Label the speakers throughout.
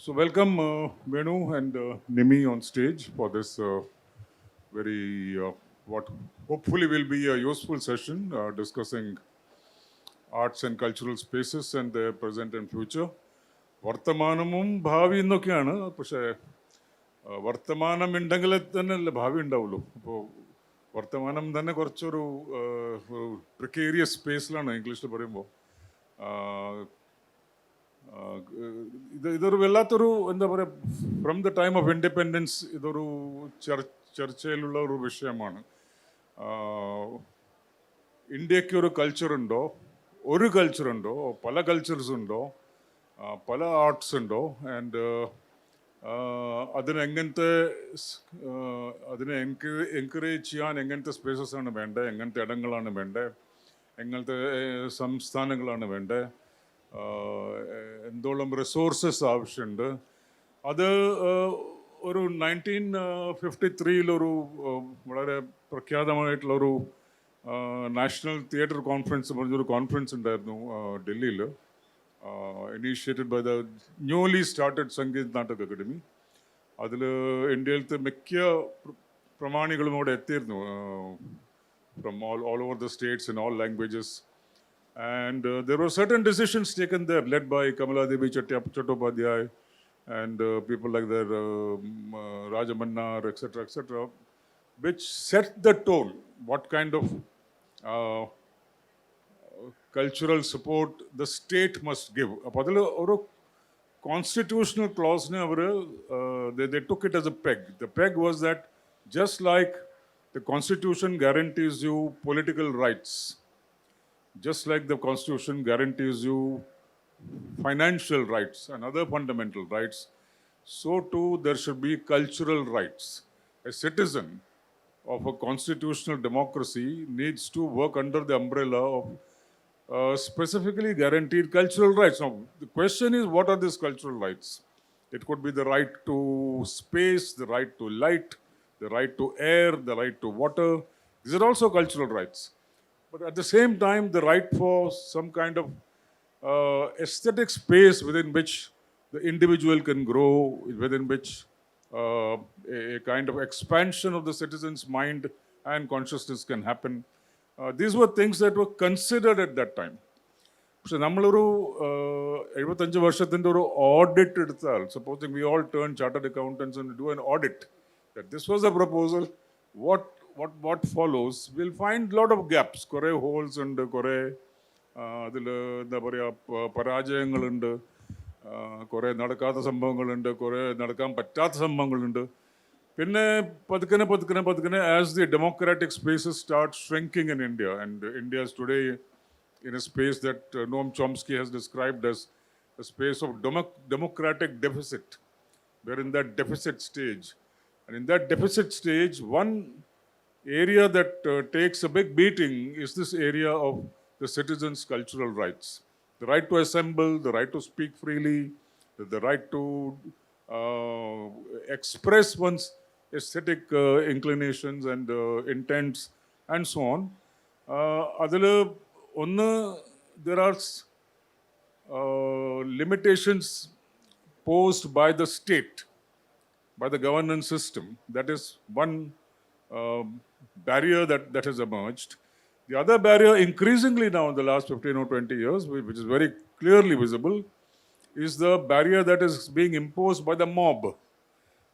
Speaker 1: So welcome Venu and Nimmy on stage for this very what hopefully will be a useful session discussing arts and cultural spaces and their present and future. വർത്തമാനവും ഭാവി എന്നൊക്കെയാണ് പക്ഷേ വർത്തമാനം ഉണ്ടെങ്കിൽ തന്നെയല്ലേ ഭാവി ഉണ്ടാവുള്ളൂ. അപ്പോൾ വർത്തമാനം തന്നെ കുറച്ചൊരു പ്രിക്കേരിയസ് സ്പേസിലാണ് ഇംഗ്ലീഷിൽ പറയുമ്പോൾ. ഇതൊരു വല്ലാത്തൊരു എന്താ പറയുക, from the time of independence ഇതൊരു ചർച്ചയിലുള്ള ഒരു വിഷയമാണ്. ഇന്ത്യക്ക് ഒരു കൾച്ചറുണ്ടോ, ഒരു കൾച്ചറുണ്ടോ, പല കൾച്ചേഴ്സ് ഉണ്ടോ, പല ആർട്സ് ഉണ്ടോ, ആൻഡ് അതിനെങ്ങനത്തെ എൻകറേജ് ചെയ്യാൻ എങ്ങനത്തെ സ്പേസസ് ആണ് വേണ്ടത്, എങ്ങനത്തെ ഇടങ്ങളാണ് വേണ്ടത്, എങ്ങനത്തെ സംസ്ഥാനങ്ങളാണ് വേണ്ടത്, എന്തോളം റിസോഴ്സസ് ആവശ്യമുണ്ട്. അത് ഒരു 1953 വളരെ പ്രഖ്യാതമായിട്ടുള്ളൊരു നാഷണൽ തിയേറ്റർ കോൺഫറൻസ് പറഞ്ഞൊരു കോൺഫറൻസ് ഉണ്ടായിരുന്നു ഡൽഹിയിൽ, initiated by the newly started Sangeet Natak Akademi. അതിൽ ഇന്ത്യയിലത്തെ മിക്ക പ്രമാണികളും അവിടെ എത്തിയിരുന്നു, from all over the states in all languages. And there were certain decisions taken there, led by Kamala Devi Chattopadhyay and people like that, Rajamannar, etc., which set the tone, what kind of cultural support the state must give. അപ്പോൾ അതിൽ ഒരു constitutional clause they took it as a peg. The peg was that just like the constitution guarantees you political rights, just like the constitution guarantees you financial rights and other fundamental rights, so too there should be cultural rights. A citizen of a constitutional democracy needs to work under the umbrella of specifically guaranteed cultural rights. Now, the question is, what are these cultural rights? It could be the right to space, the right to light, the right to air, the right to water. These are also cultural rights. But at the same time, the right for some kind of aesthetic space within which the individual can grow, within which a kind of expansion of the citizen's mind and consciousness can happen. These were things that were considered at that time. പക്ഷെ നമ്മളൊരു 75 വർഷത്തിൻ്റെ ഒരു audit എടുത്താൽ, supposing we all turn chartered accountants and do an audit that this was a proposal, what follows, we'll find lot of gaps, കുറേ holes ഉണ്ട്, കുറേ അതിൽ എന്താ പറയുക പരാജയങ്ങളുണ്ട്, കുറേ നടക്കാത്ത സംഭവങ്ങളുണ്ട്, കുറേ നടക്കാൻ പറ്റാത്ത സംഭവങ്ങളുണ്ട്. പിന്നെ പതുക്കനെ as the democratic spaces start shrinking in India, and India is today in a space that Noam Chomsky has described as a space of democratic deficit. We're in that deficit stage. And in that deficit stage, one area that takes a big beating is this area of the citizens' cultural rights. The right to assemble, the right to speak freely, the right to express one's aesthetic inclinations and intents and so on. There are limitations posed by the state, by the governance system. That is one barrier that has emerged. The other barrier, increasingly now in the last 15 or 20 years, which is very clearly visible, is the barrier that is being imposed by the mob.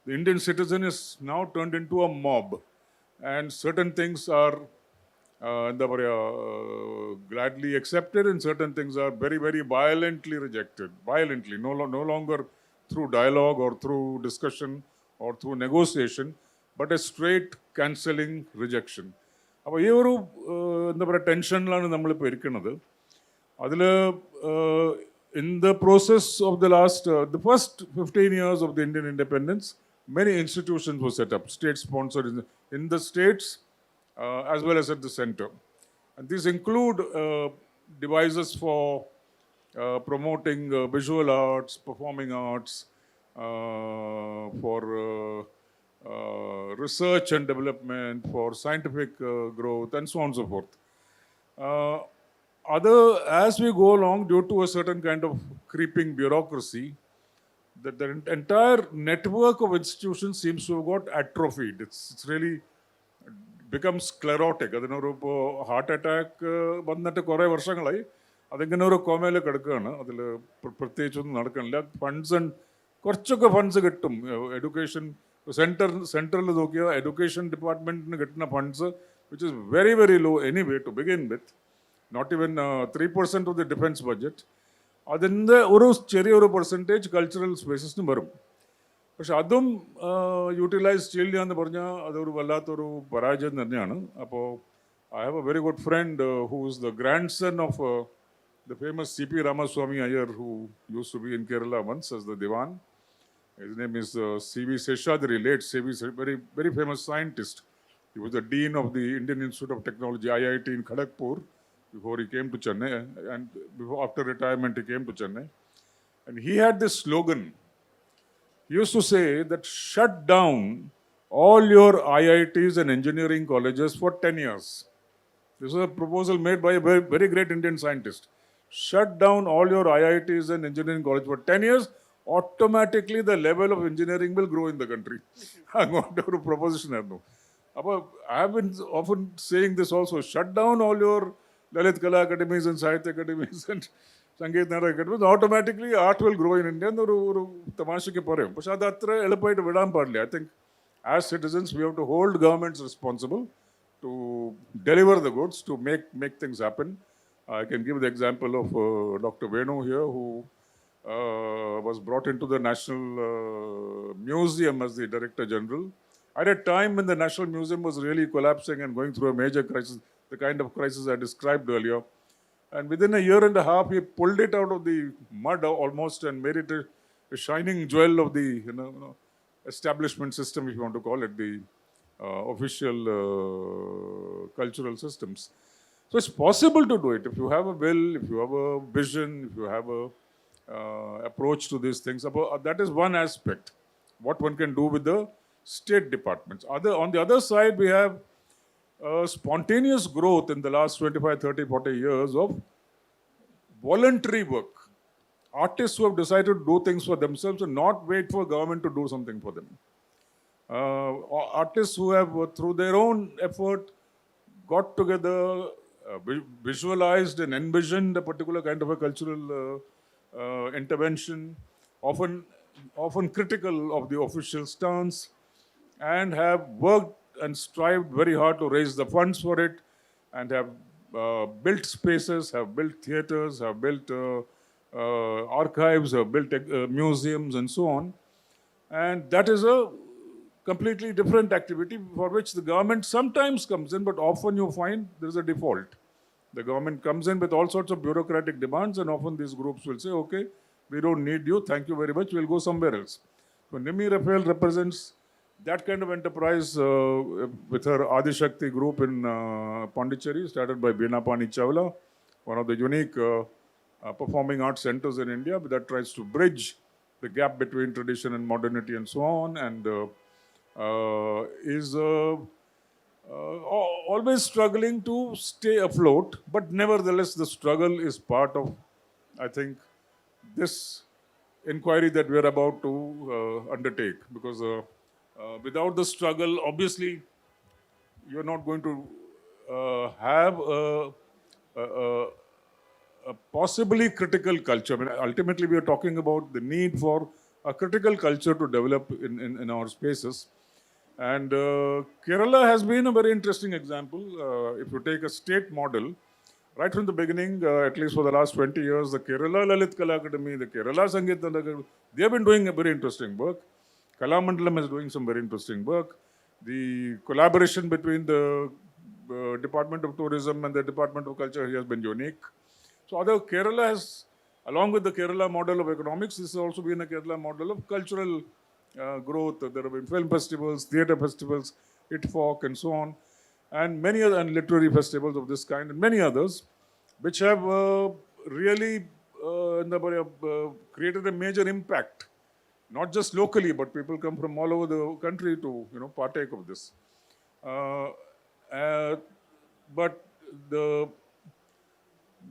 Speaker 1: The Indian citizen is now turned into a mob, and certain things are gladly accepted, and certain things are very, very violently rejected. Violently, no longer through dialogue or through discussion or through negotiation, but a straight cancelling rejection. അപ്പോൾ ഈ ഒരു എന്താ പറയുക ടെൻഷനിലാണ് നമ്മളിപ്പോൾ ഇരിക്കുന്നത്. അതിൽ in the process of the first 15 years of the Indian independence, many institutions were set up, state-sponsored in the states as well as at the center. And these include devices for promoting visual arts, performing arts, for research and development, for scientific growth, and so on and so forth. As we go along, due to a certain kind of creeping bureaucracy, the entire network of institutions seems to have got atrophied. It's really become sclerotic. അതിനൊരു ഇപ്പോൾ heart attack വന്നിട്ട് കുറേ വർഷങ്ങളായി അതിങ്ങനെ ഒരു കോമയിൽ കിടക്കുകയാണ്. അതിൽ പ്രത്യേകിച്ചൊന്നും നടക്കണില്ല. ഫണ്ട്സ് കുറച്ചൊക്കെ ഫണ്ട്സ് കിട്ടും. എഡ്യൂക്കേഷൻ സെൻട്രൽ നോക്കിയാൽ എഡ്യൂക്കേഷൻ ഡിപ്പാർട്ട്മെൻറ്റിന് കിട്ടുന്ന funds which is very very low anyway to begin with, not even 3% of the defence budget. അതിൻ്റെ ഒരു ചെറിയൊരു പെർസെൻറ്റേജ് കൾച്ചറൽ സ്പേസസിന് വരും. പക്ഷെ അതും യൂട്ടിലൈസ് ചെയ്യില്ല എന്ന് പറഞ്ഞാൽ അതൊരു വല്ലാത്തൊരു പരാജയം തന്നെയാണ്. അപ്പോൾ I have A very good friend who is the grand son of the famous C.P. Ramaswamy Iyer, who used to be in Kerala once as the Diwan. His name is C.V. Seshadri, late C.V. very, very famous scientist. He was the dean of the Indian Institute of Technology, IIT in Kharagpur, before he came to Chennai, and after retirement he came to Chennai. And he had this slogan. He used to say that shut down all your IITs and engineering colleges for 10 years. This was a proposal made by a very, very great Indian scientist. Shut down all your IITs and engineering colleges for 10 years, automatically the level of engineering will grow in the country. അങ്ങോട്ട് ഒരു proposition ആയിരുന്നു. അപ്പോൾ I have been often saying this also. Shut down all your Lalit Kala academies and Sahitya academies and Sangeet Natak academies, automatically art will grow in India എന്നൊരു തമാശയ്ക്ക് പറയും. പക്ഷെ അത് അത്ര എളുപ്പമായിട്ട് വിടാൻ പാടില്ല. I think as citizens we have to hold governments responsible to deliver the goods, to make things happen. I can give the example of Dr. Venu here, who was brought into the National Museum as the Director General at a time when the National Museum was really collapsing and going through a major crisis, the kind of crisis I described earlier. And within a year and a half, he pulled it out of the mud almost and made it a shining jewel of the establishment system, if you want to call it, the official cultural systems. So it's possible to do it if you have a will, if you have a vision, if you have a approach to these things. That is one aspect, what one can do with the state departments. On the other side, we have spontaneous growth in the last 25, 30, 40 years of voluntary work. Artists who have decided to do things for themselves and not wait for government to do something for them. Artists who have, through their own effort, got together, visualized and envisioned a particular kind of a cultural intervention, often critical of the official stance, and have worked and strived very hard to raise the funds for it, and have built spaces, have built theaters, have built archives, have built museums and so on. And that is a completely different activity for which the government sometimes comes in, but often you find there is a default. The government comes in with all sorts of bureaucratic demands, and often these groups will say, okay, we don't need you, thank you very much, we'll go somewhere else. So Nimmy Raphel represents that kind of enterprise with her Adi Shakti group in Pondicherry, started by Veena Pani Chawla, one of the unique performing arts centers in India that tries to bridge the gap between tradition and modernity and so on, and is always struggling to stay afloat, but nevertheless the struggle is part of, I think, this inquiry that we are about to undertake, because without the struggle, obviously, you're not going to have a possibly critical culture. I mean, ultimately, we are talking about the need for a critical culture to develop in our spaces. And Kerala has been a very interesting example. If you take a state model, right from the beginning, at least for the last 20 years, the Kerala Lalit Kala Academy, the Kerala Sangeet Academy, they have been doing a very interesting work. Kalamandalam is doing some very interesting work. The collaboration between the Department of Tourism and the Department of Culture has been unique. So although Kerala has, along with the Kerala model of economics, this has also been a Kerala model of cultural growth. There have been film festivals, theatre festivals, ITFOC and so on, and many other, and literary festivals of this kind, and many others, which have really created a major impact, not just locally, but people come from all over the country to partake of this. But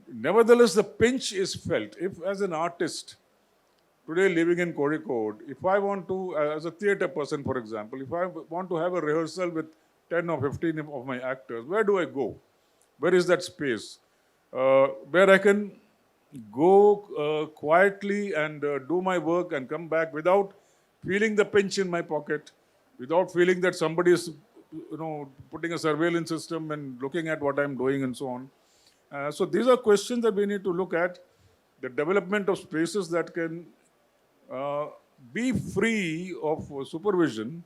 Speaker 1: nevertheless, the pinch is felt. If, as an artist, today living in Kozhikode, if I want to, as a theatre person, for example, if I want to have a rehearsal with 10 or 15 of my actors, where do I go? Where is that space? Where I can go quietly and do my work and come back without feeling the pinch in my pocket, without feeling that somebody is, putting a surveillance system and looking at what I'm doing and so on. So these are questions that we need to look at. The development of spaces that can uh, be free of supervision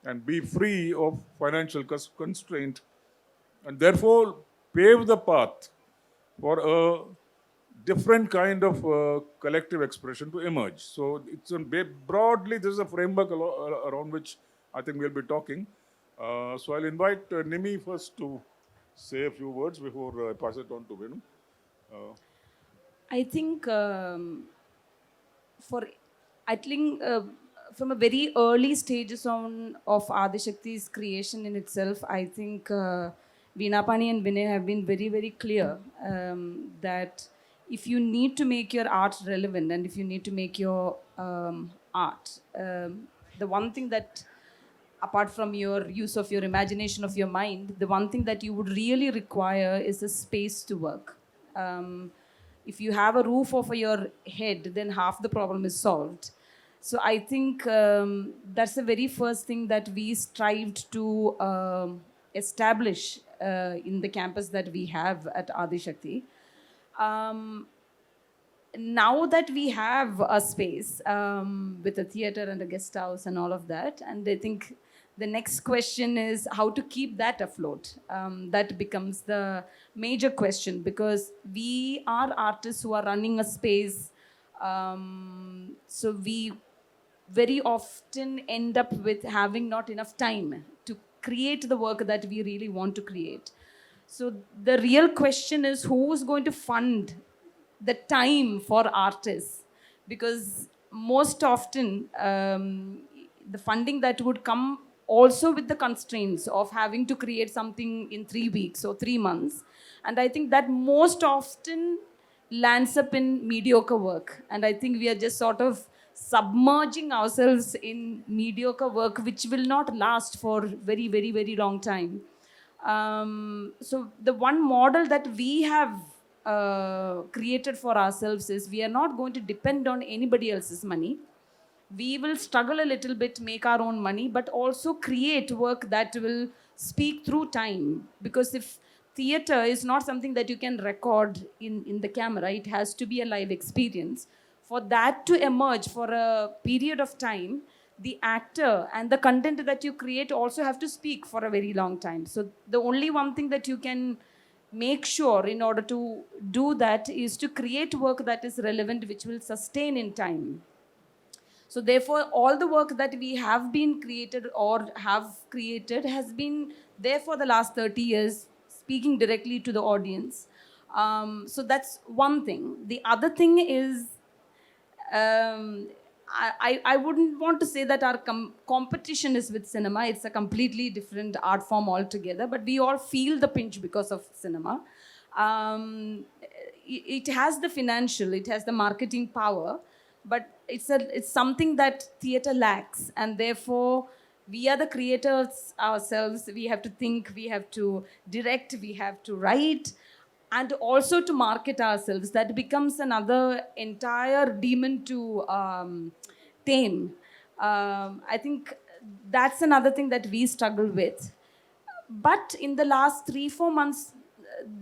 Speaker 1: and be free of financial constraint, and therefore pave the path for a different kind of collective expression to emerge. So it's broadly, this is a framework around which I think we'll be talking. So I'll invite Nimmy first to say a few words before I pass it on to Venu.
Speaker 2: I think for I think from a very early stages of Adishakti's creation in itself, I think Veena and Vinay have been very, very clear that if you need to make your art relevant and if you need to make your art, the one thing that apart from your use of your imagination of your mind, the one thing that you would really require is a space to work. If you have a roof over your head, then half the problem is solved. So I think that's the very first thing that we strived to establish in the campus that we have at Adishakti. Now that we have a space with a theater and a guest house and all of that, and I think the next question is how to keep that afloat. That becomes the major question because we are artists who are running a space. So we very often end up with having not enough time to create the work that we really want to create. So the real question is who's going to fund the time for artists, because most often the funding that would come also with the constraints of having to create something in 3 weeks or 3 months, and I think that most often lands up in mediocre work, and I think we are just sort of submerging ourselves in mediocre work which will not last for very, very, very long time. So the one model that we have created for ourselves is we are not going to depend on anybody else's money. We will struggle a little bit, make our own money, but also create work that will speak through time. Because if theater is not something that you can record in the camera, it has to be a live experience. For that to emerge for a period of time, the actor and the content that you create also have to speak for a very long time. So the only one thing that you can make sure in order to do that is to create work that is relevant, which will sustain in time. So therefore, all the work that we have been created or have created has been there for the last 30 years, speaking directly to the audience. So that's one thing. The other thing is, I wouldn't want to say that our competition is with cinema. It's a completely different art form altogether, but we all feel the pinch because of cinema. It has the financial, it has the marketing power, but it's something that theater lacks, and therefore we are the creators ourselves. We have to think, we have to direct, we have to write, and also to market ourselves. That becomes another entire demon to tame. I think that's another thing that we struggle with. But in the last 3-4 months,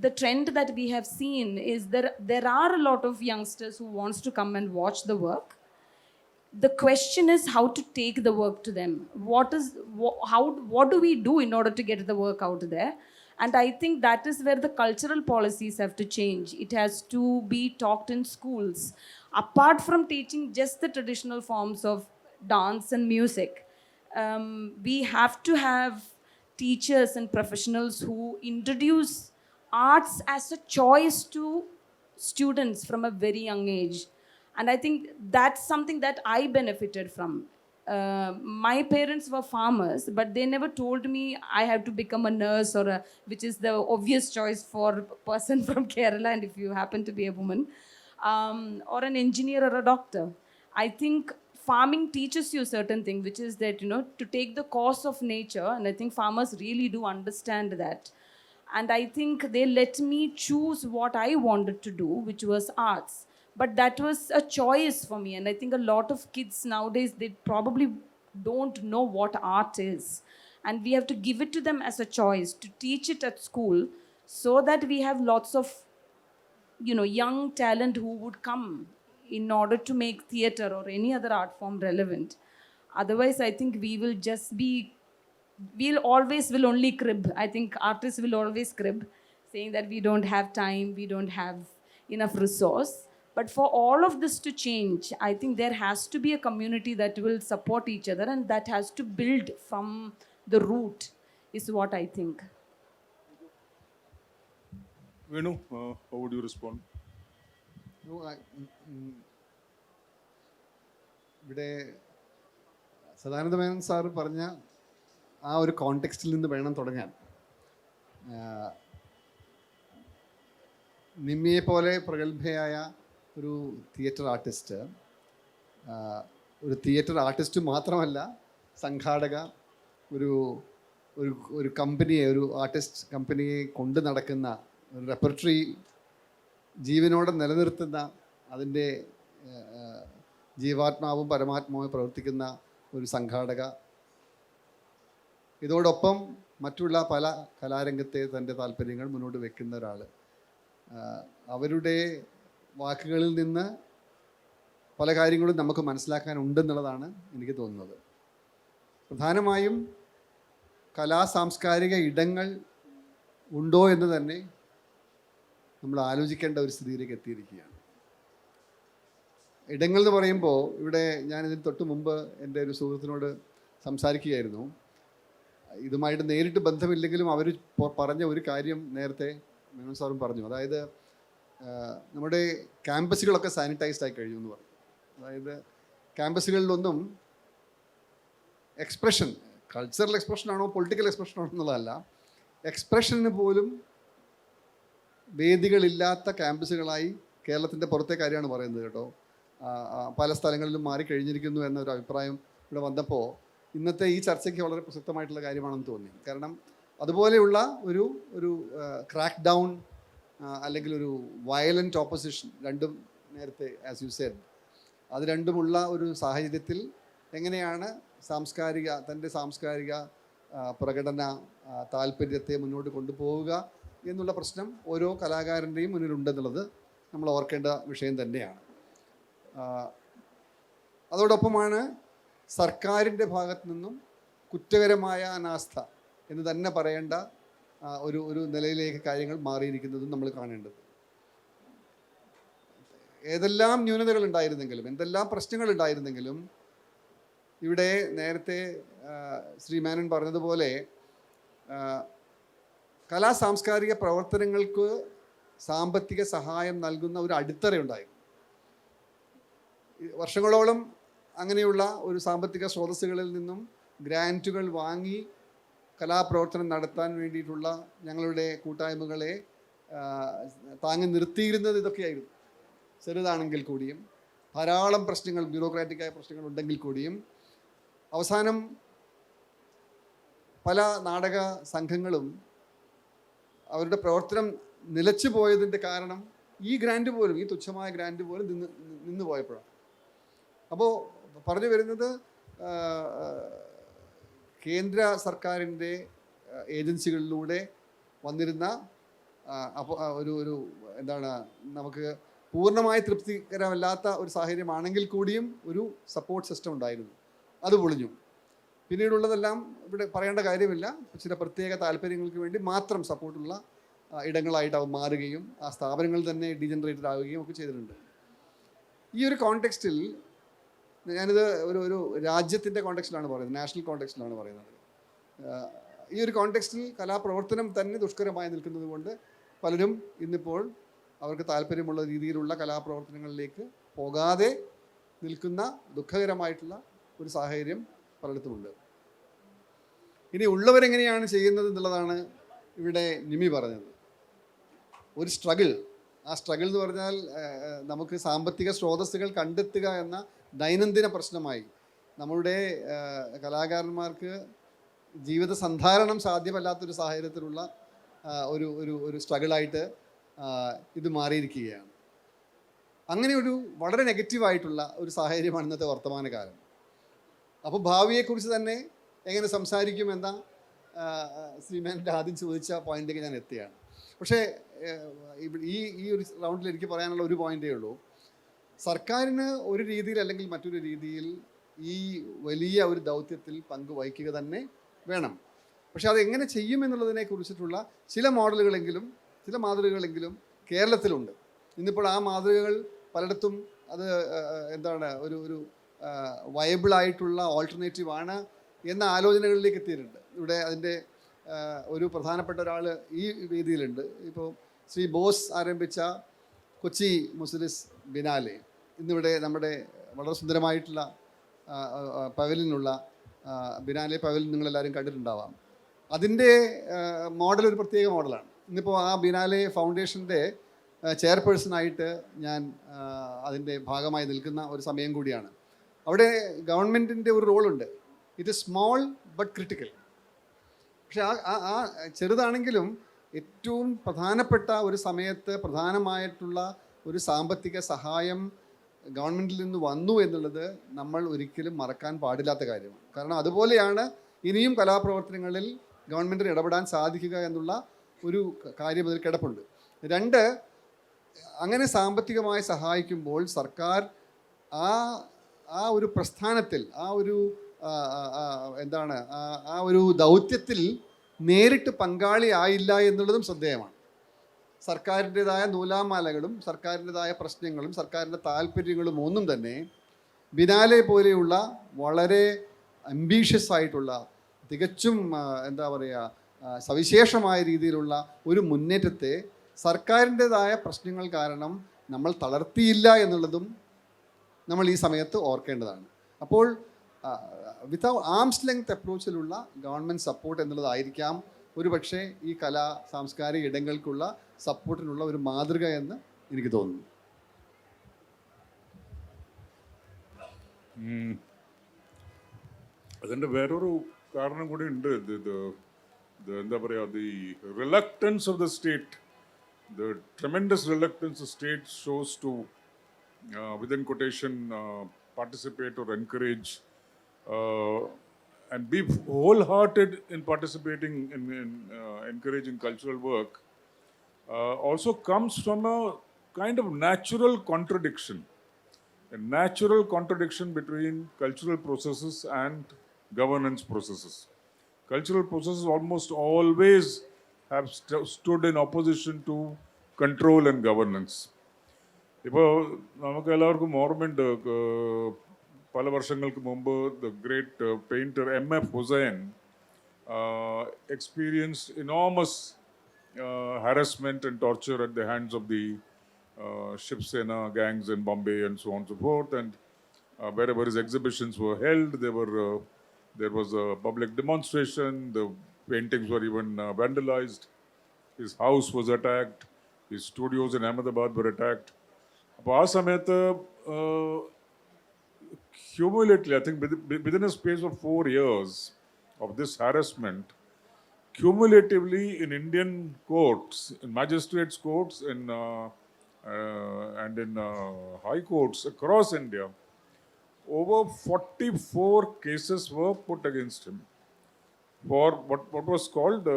Speaker 2: the trend that we have seen is there are a lot of youngsters who wants to come and watch the work. The question is how to take the work to them. What do we do in order to get the work out there? And I think that is where the cultural policies have to change. It has to be taught in schools. Apart from teaching just the traditional forms of dance and music, we have to have teachers and professionals who introduce arts as a choice to students from a very young age. And I think that's something that I benefited from. My parents were farmers, but they never told me I have to become a nurse which is the obvious choice for a person from Kerala, and if you happen to be a woman, or an engineer or a doctor. I think farming teaches you certain thing, which is that, to take the course of nature, and I think farmers really do understand that. And I think they let me choose what I wanted to do, which was arts. But that was a choice for me, and I think a lot of kids nowadays, they probably don't know what art is, and we have to give it to them as a choice, to teach it at school, so that we have lots of young talent who would come in order to make theater or any other art form relevant. Otherwise, I think we will just be, will only crib. I think artists will always crib, saying that we don't have time, we don't have enough resource. But for all of this to change, I think there has to be a community that will support each other, and that has to build from the root, is what I think.
Speaker 1: Venu, how would you respond?
Speaker 3: ഇവിടെ Sadananda Menon sir പറഞ്ഞ ആ ഒരു കോണ്ടെക്സ്റ്റിൽ നിന്ന് വേണം തുടങ്ങാൻ. നിമ്മിയെ പോലെ പ്രഗത്ഭയായ ഒരു theatre artist, ഒരു തിയേറ്റർ ആർട്ടിസ്റ്റ് മാത്രമല്ല, സംഘാടക, ഒരു ഒരു ഒരു കമ്പനിയെ, ഒരു ആർട്ടിസ്റ്റ് കമ്പനിയെ കൊണ്ട് നടക്കുന്ന, ഒരു റെപ്പർട്ടറി ജീവനോടെ നിലനിർത്തുന്ന, അതിൻ്റെ ജീവാത്മാവും പരമാത്മാവും പ്രവർത്തിക്കുന്ന ഒരു സംഘാടക, ഇതോടൊപ്പം മറ്റുള്ള പല കലാരംഗത്തെ തൻ്റെ താല്പര്യങ്ങൾ മുന്നോട്ട് വെക്കുന്ന ഒരാൾ. അവരുടെ വാക്കുകളിൽ നിന്ന് പല കാര്യങ്ങളും നമുക്ക് മനസ്സിലാക്കാനുണ്ടെന്നുള്ളതാണ് എനിക്ക് തോന്നുന്നത്. പ്രധാനമായും സാംസ്കാരിക ഇടങ്ങൾ ഉണ്ടോ എന്ന് തന്നെ നമ്മൾ ആലോചിക്കേണ്ട ഒരു സ്ഥിതിയിലേക്ക് എത്തിയിരിക്കുകയാണ്. ഇടങ്ങൾ എന്ന് പറയുമ്പോൾ, ഇവിടെ ഞാനിതിന് തൊട്ട് മുമ്പ് എൻ്റെ ഒരു സുഹൃത്തിനോട് സംസാരിക്കുകയായിരുന്നു. ഇതുമായിട്ട് നേരിട്ട് ബന്ധമില്ലെങ്കിലും അവർ പറഞ്ഞ ഒരു കാര്യം നേരത്തെ മേനോൻ സാറും പറഞ്ഞു. അതായത് നമ്മുടെ ക്യാമ്പസുകളൊക്കെ സാനിറ്റൈസ്ഡ് ആയി കഴിഞ്ഞു എന്ന് പറഞ്ഞു. അതായത് ക്യാമ്പസുകളിലൊന്നും എക്സ്പ്രഷൻ, കൾച്ചറൽ എക്സ്പ്രഷനാണോ പൊളിറ്റിക്കൽ എക്സ്പ്രഷനാണോ എന്നുള്ളതല്ല, എക്സ്പ്രഷന് പോലും വേദികളില്ലാത്ത ക്യാമ്പസുകളായി കേരളത്തിൻ്റെ പുറത്തെ കാര്യമാണ് പറയുന്നത് കേട്ടോ. പല സ്ഥലങ്ങളിലും മാറിക്കഴിഞ്ഞിരിക്കുന്നു എന്നൊരു അഭിപ്രായം ഇവിടെ വന്നപ്പോൾ ഇന്നത്തെ ഈ ചർച്ചയ്ക്ക് വളരെ പ്രസക്തമായിട്ടുള്ള കാര്യമാണെന്ന് തോന്നി. കാരണം അതുപോലെയുള്ള ഒരു ഒരു ക്രാക്ക് ഡൗൺ അല്ലെങ്കിൽ ഒരു വയലൻറ്റ് ഓപ്പോസിഷൻ, രണ്ടും നേരത്തെ ആസ് യു സെഡ്, അത് രണ്ടുമുള്ള ഒരു സാഹചര്യത്തിൽ എങ്ങനെയാണ് തൻ്റെ സാംസ്കാരിക പ്രകടന താല്പര്യത്തെ മുന്നോട്ട് കൊണ്ടുപോവുക എന്നുള്ള പ്രശ്നം ഓരോ കലാകാരൻ്റെയും മുന്നിലുണ്ടെന്നുള്ളത് നമ്മൾ ഓർക്കേണ്ട വിഷയം തന്നെയാണ്. അതോടൊപ്പമാണ് സർക്കാരിൻ്റെ ഭാഗത്തു നിന്നും കുറ്റകരമായ അനാസ്ഥ എന്ന് തന്നെ പറയേണ്ട ഒരു നിലയിലേക്ക് കാര്യങ്ങൾ മാറിയിരിക്കുന്നതും നമ്മൾ കാണേണ്ടത്. ഏതെല്ലാം ന്യൂനതകൾ ഉണ്ടായിരുന്നെങ്കിലും, എന്തെല്ലാം പ്രശ്നങ്ങൾ ഉണ്ടായിരുന്നെങ്കിലും, ഇവിടെ നേരത്തെ ശ്രീ മേനൻ പറഞ്ഞതുപോലെ സാംസ്കാരിക പ്രവർത്തനങ്ങൾക്ക് സാമ്പത്തിക സഹായം നൽകുന്ന ഒരു അടിത്തറയുണ്ടായിരുന്നു. വർഷങ്ങളോളം അങ്ങനെയുള്ള ഒരു സാമ്പത്തിക സ്രോതസ്സുകളിൽ നിന്നും ഗ്രാൻറ്റുകൾ വാങ്ങി കലാപ്രവർത്തനം നടത്താൻ വേണ്ടിയിട്ടുള്ള ഞങ്ങളുടെ കൂട്ടായ്മകളെ താങ്ങി നിർത്തിയിരുന്നത് ഇതൊക്കെയായിരുന്നു. ചെറുതാണെങ്കിൽ കൂടിയും ധാരാളം പ്രശ്നങ്ങൾ, ബ്യൂറോക്രാറ്റിക്കായ പ്രശ്നങ്ങൾ ഉണ്ടെങ്കിൽ കൂടിയും അവസാനം പല നാടക സംഘങ്ങളും അവരുടെ പ്രവർത്തനം നിലച്ചു പോയതിൻ്റെ കാരണം ഈ ഗ്രാൻറ്റ് പോലും, ഈ തുച്ഛമായ ഗ്രാൻറ്റ് പോലും നിന്ന് പോയപ്പോഴാണ്. അപ്പോൾ പറഞ്ഞു വരുന്നത്, കേന്ദ്ര സർക്കാരിൻ്റെ ഏജൻസികളിലൂടെ വന്നിരുന്ന ഒരു എന്താണ്, നമുക്ക് പൂർണ്ണമായി തൃപ്തികരമല്ലാത്ത ഒരു സാഹചര്യമാണെങ്കിൽ കൂടിയും ഒരു സപ്പോർട്ട് സിസ്റ്റം ഉണ്ടായിരുന്നു. അത് പൊളിഞ്ഞു. പിന്നീടുള്ളതെല്ലാം ഇവിടെ പറയേണ്ട കാര്യമില്ല. ചില പ്രത്യേക താല്പര്യങ്ങൾക്ക് വേണ്ടി മാത്രം സപ്പോർട്ടുള്ള ഇടങ്ങളായിട്ട് അവ മാറുകയും ആ സ്ഥാപനങ്ങൾ തന്നെ ഡീജനറേറ്റഡ് ആവുകയും ഒക്കെ ചെയ്തിട്ടുണ്ട്. ഈ ഒരു കോണ്ടെക്സ്റ്റിൽ ഞാനിത് ഒരു രാജ്യത്തിൻ്റെ കോണ്ടെക്സ്റ്റിലാണ് പറയുന്നത്, നാഷണൽ കോണ്ടെക്സ്റ്റിലാണ് പറയുന്നത്. ഈ ഒരു കോണ്ടെക്സ്റ്റിൽ കലാപ്രവർത്തനം തന്നെ ദുഷ്കരമായി നിൽക്കുന്നത് കൊണ്ട് പലരും ഇന്നിപ്പോൾ അവർക്ക് താല്പര്യമുള്ള രീതിയിലുള്ള കലാപ്രവർത്തനങ്ങളിലേക്ക് പോകാതെ നിൽക്കുന്ന ദുഃഖകരമായിട്ടുള്ള ഒരു സാഹചര്യം പലയിടത്തുമുണ്ട്. ഇനി ഉള്ളവരെങ്ങനെയാണ് ചെയ്യുന്നത് എന്നുള്ളതാണ് ഇവിടെ നിമി പറഞ്ഞത്. ഒരു സ്ട്രഗിൾ, ആ സ്ട്രഗിൾ എന്ന് പറഞ്ഞാൽ നമുക്ക് സാമ്പത്തിക സ്രോതസ്സുകൾ കണ്ടെത്തുക എന്ന ദൈനംദിന പ്രശ്നമായി. നമ്മളുടെ കലാകാരന്മാർക്ക് ജീവിത സന്ധാരണം സാധ്യമല്ലാത്തൊരു സാഹചര്യത്തിലുള്ള ഒരു ഒരു ഒരു സ്ട്രഗിളായിട്ട് ഇത് മാറിയിരിക്കുകയാണ്. അങ്ങനെ ഒരു വളരെ നെഗറ്റീവായിട്ടുള്ള ഒരു സാഹചര്യമാണ് ഇന്നത്തെ വർത്തമാനകാലം. അപ്പോൾ ഭാവിയെക്കുറിച്ച് തന്നെ എങ്ങനെ സംസാരിക്കുമെന്ന ശ്രീമാൻ്റെ ആദ്യം ചോദിച്ച പോയിന്റിലേക്ക് ഞാൻ എത്തുകയാണ്. പക്ഷേ ഈ ഒരു റൗണ്ടിൽ എനിക്ക് പറയാനുള്ള ഒരു പോയിന്റേ ഉള്ളൂ. സർക്കാരിന് ഒരു രീതിയിൽ അല്ലെങ്കിൽ മറ്റൊരു രീതിയിൽ ഈ വലിയ ഒരു ദൗത്യത്തിൽ പങ്കുവഹിക്കുക തന്നെ വേണം. പക്ഷെ അതെങ്ങനെ ചെയ്യുമെന്നുള്ളതിനെ കുറിച്ചിട്ടുള്ള ചില മോഡലുകളെങ്കിലും ചില മാതൃകകളെങ്കിലും കേരളത്തിലുണ്ട്. ഇന്നിപ്പോൾ ആ മാതൃകകൾ പലയിടത്തും അത് എന്താണ് ഒരു ഒരു വയബിളായിട്ടുള്ള ഓൾട്ടർനേറ്റീവ് ആണ് എന്ന ആലോചനകളിലേക്ക് എത്തിയിട്ടുണ്ട്. ഇവിടെ അതിൻ്റെ ഒരു പ്രധാനപ്പെട്ട ഒരാൾ ഈ വേദിയിലുണ്ട്. ഇപ്പോൾ ശ്രീ ബോസ് ആരംഭിച്ച കൊച്ചി മുസ്ലിസ് ബിനാലെ ഇന്നിവിടെ നമ്മുടെ വളരെ സുന്ദരമായിട്ടുള്ള പവലിനുള്ള ബിനാലെ പവലിൻ നിങ്ങളെല്ലാവരും കണ്ടിട്ടുണ്ടാവാം. അതിൻ്റെ മോഡൽ ഒരു പ്രത്യേക മോഡലാണ്. ഇന്നിപ്പോൾ ആ ബിനാലെ ഫൗണ്ടേഷൻ്റെ ചെയർപേഴ്സണായിട്ട് ഞാൻ അതിൻ്റെ ഭാഗമായി നിൽക്കുന്ന ഒരു സമയം കൂടിയാണ്. അവിടെ ഗവൺമെൻറ്റിൻ്റെ ഒരു റോളുണ്ട്. It is small but critical. പക്ഷെ ആ ചെറുതാണെങ്കിലും ഏറ്റവും പ്രധാനപ്പെട്ട ഒരു സമയത്ത് പ്രധാനമായിട്ടുള്ള ഒരു സാമ്പത്തിക സഹായം ഗവൺമെൻറ്റിൽ നിന്ന് വന്നു എന്നുള്ളത് നമ്മൾ ഒരിക്കലും മറക്കാൻ പാടില്ലാത്ത കാര്യമാണ്. കാരണം അതുപോലെയാണ് ഇനിയും കലാപ്രവർത്തനങ്ങളിൽ ഗവൺമെൻറ്റിന് ഇടപെടാൻ സാധിക്കുക എന്നുള്ള ഒരു കാര്യം അതിൽ കിടപ്പുണ്ട്. രണ്ട്, അങ്ങനെ സാമ്പത്തികമായി സഹായിക്കുമ്പോൾ സർക്കാർ ആ ഒരു പ്രസ്ഥാനത്തിൽ ആ ഒരു എന്താണ് ആ ഒരു ദൗത്യത്തിൽ നേരിട്ട് പങ്കാളിയായില്ല എന്നുള്ളതും ശ്രദ്ധേയമാണ്. സർക്കാരിൻ്റെതായ നൂലാമാലകളും സർക്കാരിൻ്റെതായ പ്രശ്നങ്ങളും സർക്കാരിൻ്റെ താല്പര്യങ്ങളും ഒന്നും തന്നെ ബിനാലെ പോലെയുള്ള വളരെ അംബീഷ്യസ് ആയിട്ടുള്ള തികച്ചും എന്താ പറയുക സവിശേഷമായ രീതിയിലുള്ള ഒരു മുന്നേറ്റത്തെ സർക്കാരിൻ്റെതായ പ്രശ്നങ്ങൾ കാരണം നമ്മൾ തളർത്തിയില്ല എന്നുള്ളതും നമ്മൾ ഈ സമയത്ത് ഓർക്കേണ്ടതാണ്. അപ്പോൾ വിത്തൗട്ട് ആംസ് ലെങ്ത് അപ്രോച്ചിലുള്ള ഗവൺമെൻറ് സപ്പോർട്ട് എന്നുള്ളതായിരിക്കാം ഒരുപക്ഷെ ഈ കലാ സാംസ്കാരിക ഇടങ്ങൾക്കുള്ള സപ്പോർട്ടിനുള്ള ഒരു മാതൃക എന്ന് എനിക്ക് തോന്നുന്നു.
Speaker 1: അതിൻ്റെ വേറൊരു കാരണം കൂടി ഉണ്ട്. എന്താ പറയുക, the reluctance of the state, the tremendous reluctance the state shows to within quotation participate or encourage and be wholehearted in participating in encouraging cultural work also comes from a kind of natural contradiction between cultural processes and governance processes. Cultural processes almost always have stood in opposition to control and governance. ഇപ്പോൾ നമുക്ക് എല്ലാവർക്കും ഓർമ്മയുണ്ട്, പല വർഷങ്ങൾക്ക് മുമ്പ് the great painter M.F. Husain experienced enormous harassment and torture at the hands of the Shiv Sena gangs in Bombay and so on and so forth. And wherever his exhibitions were held, there was a public demonstration. The paintings were even vandalized. His house was attacked. His studios in Ahmedabad were attacked. അപ്പോൾ ആ സമയത്ത് cumulatively, I think within a space of 4 years of this harassment, cumulatively in Indian courts, in magistrates' courts, and in high courts across India, over 44 cases were put against him for what was called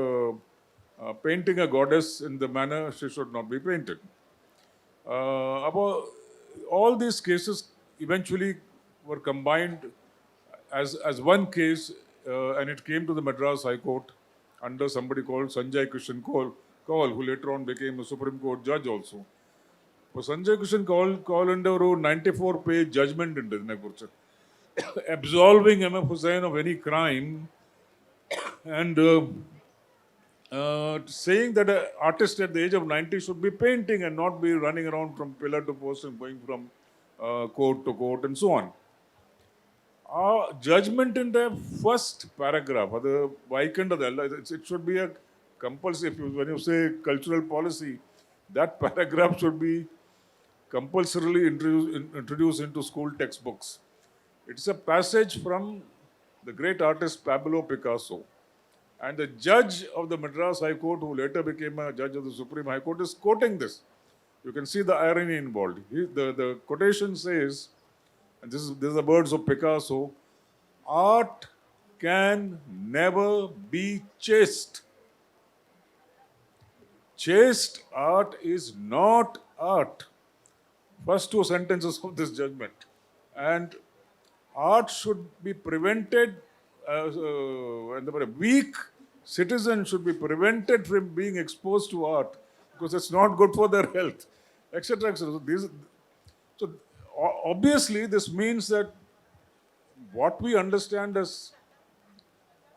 Speaker 1: painting a goddess in the manner she should not be painted. About all these cases eventually were combined as one case, and it came to the Madras High Court under somebody called Sanjay Kishan Kaul, who later on became a Supreme Court judge also. So Sanjay Kishan Kaul under a 94-page judgment in this, absolving M.F. Hussain of any crime and saying that an artist at the age of 90 should be painting and not be running around from pillar to post and going from court to court and so on. Our judgment in the first paragraph, it should be a compulsory. When you say cultural policy, that paragraph should be compulsorily introduced into school textbooks. It's a passage from the great artist Pablo Picasso. And the judge of the Madras High Court, who later became a judge of the Supreme High Court, is quoting this. You can see the irony involved. The quotation says, and these are the words of Picasso, art can never be chaste. Chaste art is not art. First two sentences of this judgment. And art should be prevented, and the weak citizen should be prevented from being exposed to art because it's not good for their health, etc. etc. So obviously, this means that what we understand as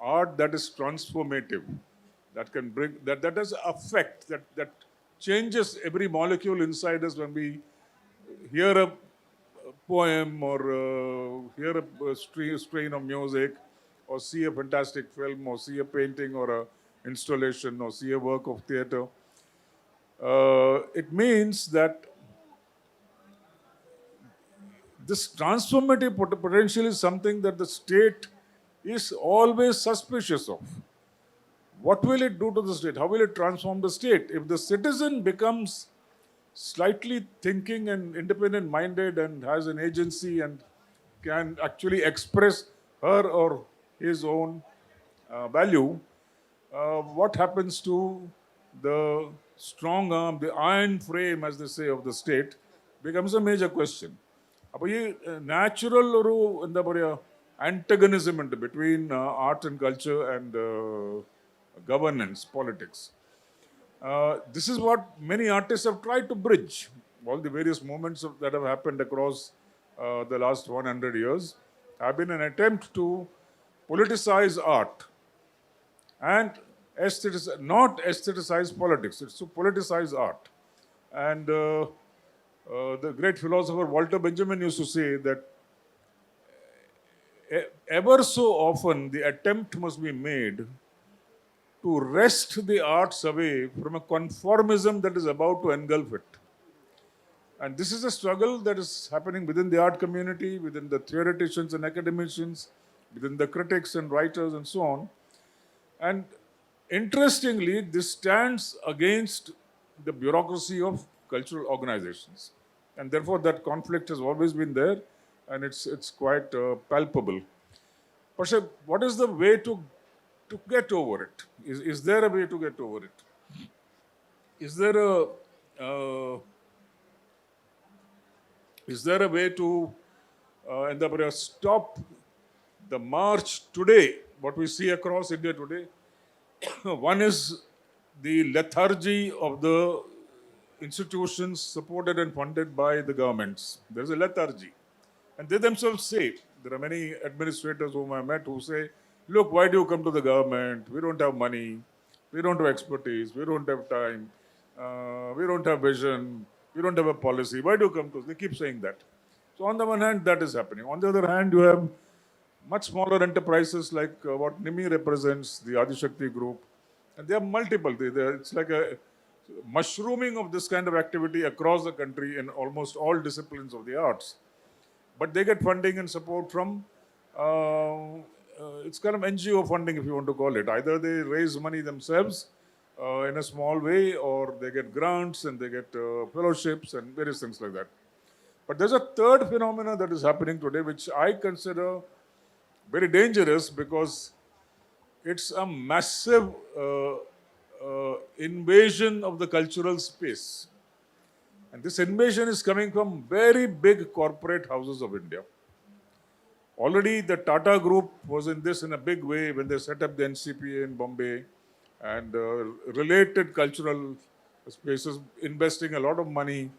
Speaker 1: art that is transformative, that can bring, that has effect, that changes every molecule inside us when we hear a poem or hear a strain of music or see a fantastic film or see a painting or a installation or see a work of theatre. It means that this transformative potential is something that the state is always suspicious of. What will it do to the state? How will it transform the state? If the citizen becomes slightly thinking and independent minded and has an agency and can actually express her or his own value, what happens to the strong arm, the iron frame, as they say, of the state, becomes a major question. അപ്പോൾ ഈ natural ഒരു എന്താ പറയുക ആൻറ്റഗണിസം ഉണ്ട് between art and culture and governance, politics. This is what many artists have tried to bridge. All the various movements that have happened across the last 100 years have been an attempt to politicize art and not aestheticize politics. It's to politicize art. And the great philosopher Walter Benjamin used to say that ever so often the attempt must be made to wrest the arts away from a conformism that is about to engulf it. And this is a struggle that is happening within the art community, within the theoreticians and academicians, within the critics and writers and so on. And interestingly, this stands against the bureaucracy of cultural organizations. And therefore, that conflict has always been there, and it's quite palpable. Pasha, what is the way to get over it? Is there a way to get over it? Is there a way to stop the march today, what we see across India today? One is the lethargy of the institutions supported and funded by the governments. There's a lethargy. And they themselves say, there are many administrators whom I met who say, look, why do you come to the government? We don't have money. We don't have expertise. We don't have time. We don't have vision. We don't have a policy. Why do you come to us? They keep saying that. So on the one hand, that is happening. On the other hand, you have much smaller enterprises like what Nimmy represents, the Adishakti group. And they are multiple. It's like a mushrooming of this kind of activity across the country in almost all disciplines of the arts. But they get funding and support from it's kind of NGO funding, if you want to call it. Either they raise money themselves in a small way, or they get grants and they get fellowships and various things like that. But there's a third phenomenon that is happening today, which I consider very dangerous because it's a massive invasion of the cultural space. And this invasion is coming from very big corporate houses of India. Already the Tata Group was in this in a big way when they set up the NCPA in Bombay and related cultural spaces, investing a lot of money.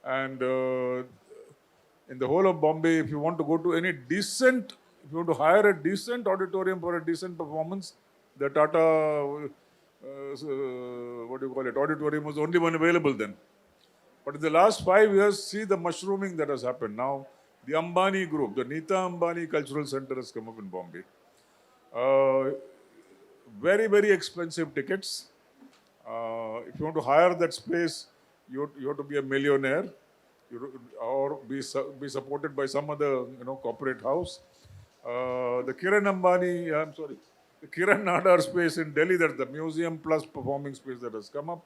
Speaker 1: And in the whole of Bombay, if you want to go to any decent, if you want to hire a decent auditorium for a decent performance, the Tata, auditorium was the only one available then. But in the last 5 years, see the mushrooming that has happened. Now, the Ambani group, the Nita Ambani Cultural Center has come up in Bombay. Very, very expensive tickets. If you want to hire that space, you have to be a millionaire. or be supported by some other corporate house. The Kiran Ambani, I'm sorry, the Kiran Nadar space in Delhi, that's the museum plus performing space that has come up.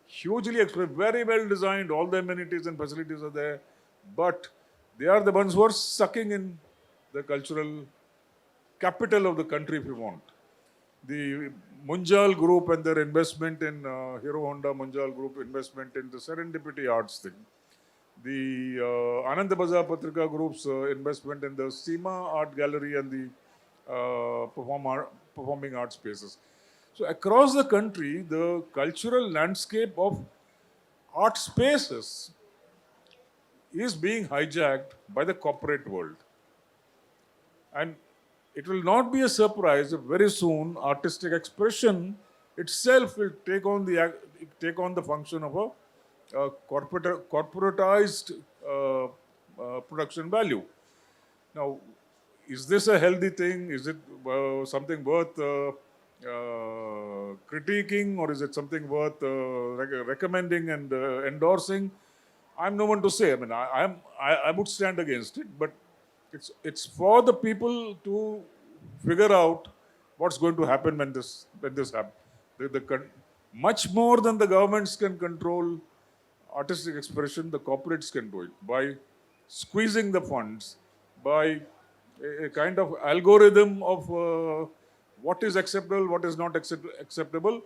Speaker 1: Hugely expensive, very well designed, all the amenities and facilities are there, but they are the ones who are sucking in the cultural capital of the country, if you want. The Munjal Group and their investment in Hero Honda Munjal Group investment in the Serendipity Arts thing. The Anand Bazaar Patrika Group's investment in the Seema Art Gallery and the performing art spaces. So across the country, the cultural landscape of art spaces is being hijacked by the corporate world. And it will not be a surprise if very soon artistic expression itself will take on the function of a corporatized production value. Now, is this a healthy thing? Is it something worth critiquing, or is it something worth recommending and endorsing? I'm no one to say. I mean, I would stand against it, but it's for the people to figure out what's going to happen when this happens. Much more than the governments can control artistic expression, the corporates can do it by squeezing the funds, by a kind of algorithm of what is acceptable, what is not acceptable,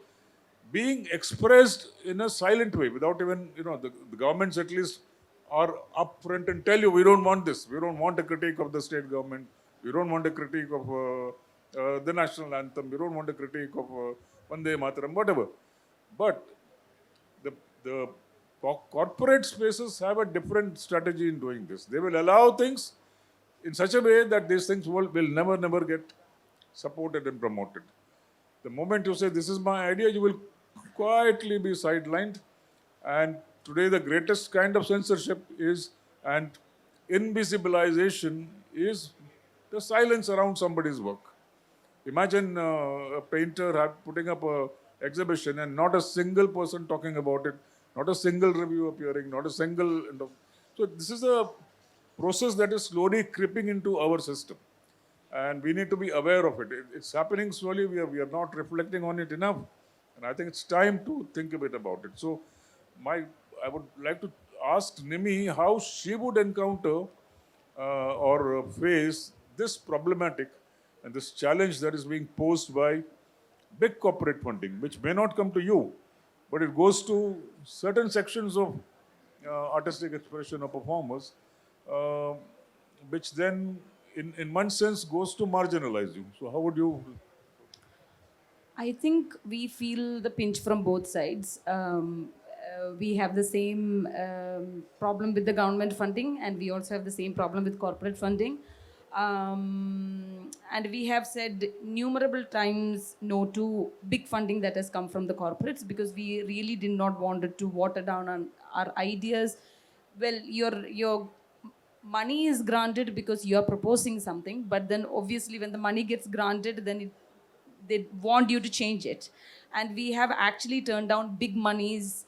Speaker 1: being expressed in a silent way without even, the governments at least are upfront and tell you, we don't want this. We don't want a critique of the state government. We don't want a critique of the national anthem. We don't want a critique of Vande Mataram, whatever. But the corporate spaces have a different strategy in doing this. They will allow things in such a way that these things will never get supported and promoted. The moment you say, this is my idea, you will quietly be sidelined. And today the greatest kind of censorship and invisibilization is the silence around somebody's work. Imagine a painter putting up an exhibition and not a single person talking about it, not a single review appearing, not a single... So this is a process that is slowly creeping into our system. And we need to be aware of it. It's happening slowly. We are not reflecting on it enough. And I think it's time to think a bit about it. So I would like to ask Nimmy how she would encounter or face this problematic and this challenge that is being posed by big corporate funding, which may not come to you, but it goes to certain sections of artistic expression of performers, which then, in one sense, goes to marginalize you. So how would you...
Speaker 2: I think we feel the pinch from both sides. We have the same problem with the government funding, and we also have the same problem with corporate funding. And we have said numerable times no to big funding that has come from the corporates, because we really did not want it to water down on our ideas. Well, your money is granted because you are proposing something, but then obviously when the money gets granted, then they want you to change it. And we have actually turned down big monies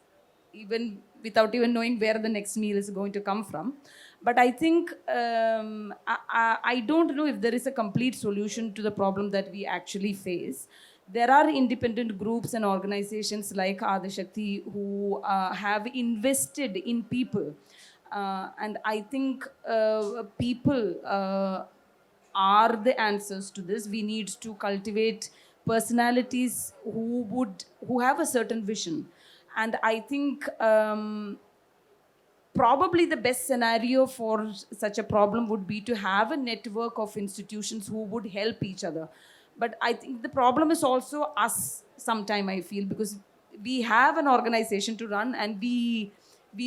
Speaker 2: even without even knowing where the next meal is going to come from. But I think, I don't know if there is a complete solution to the problem that we actually face. There are independent groups and organizations like Adishakti who have invested in people. And I think people are the answers to this. We need to cultivate personalities who have a certain vision. And I think probably the best scenario for such a problem would be to have a network of institutions who would help each other. But I think the problem is also us sometime, I feel, because we have an organization to run and we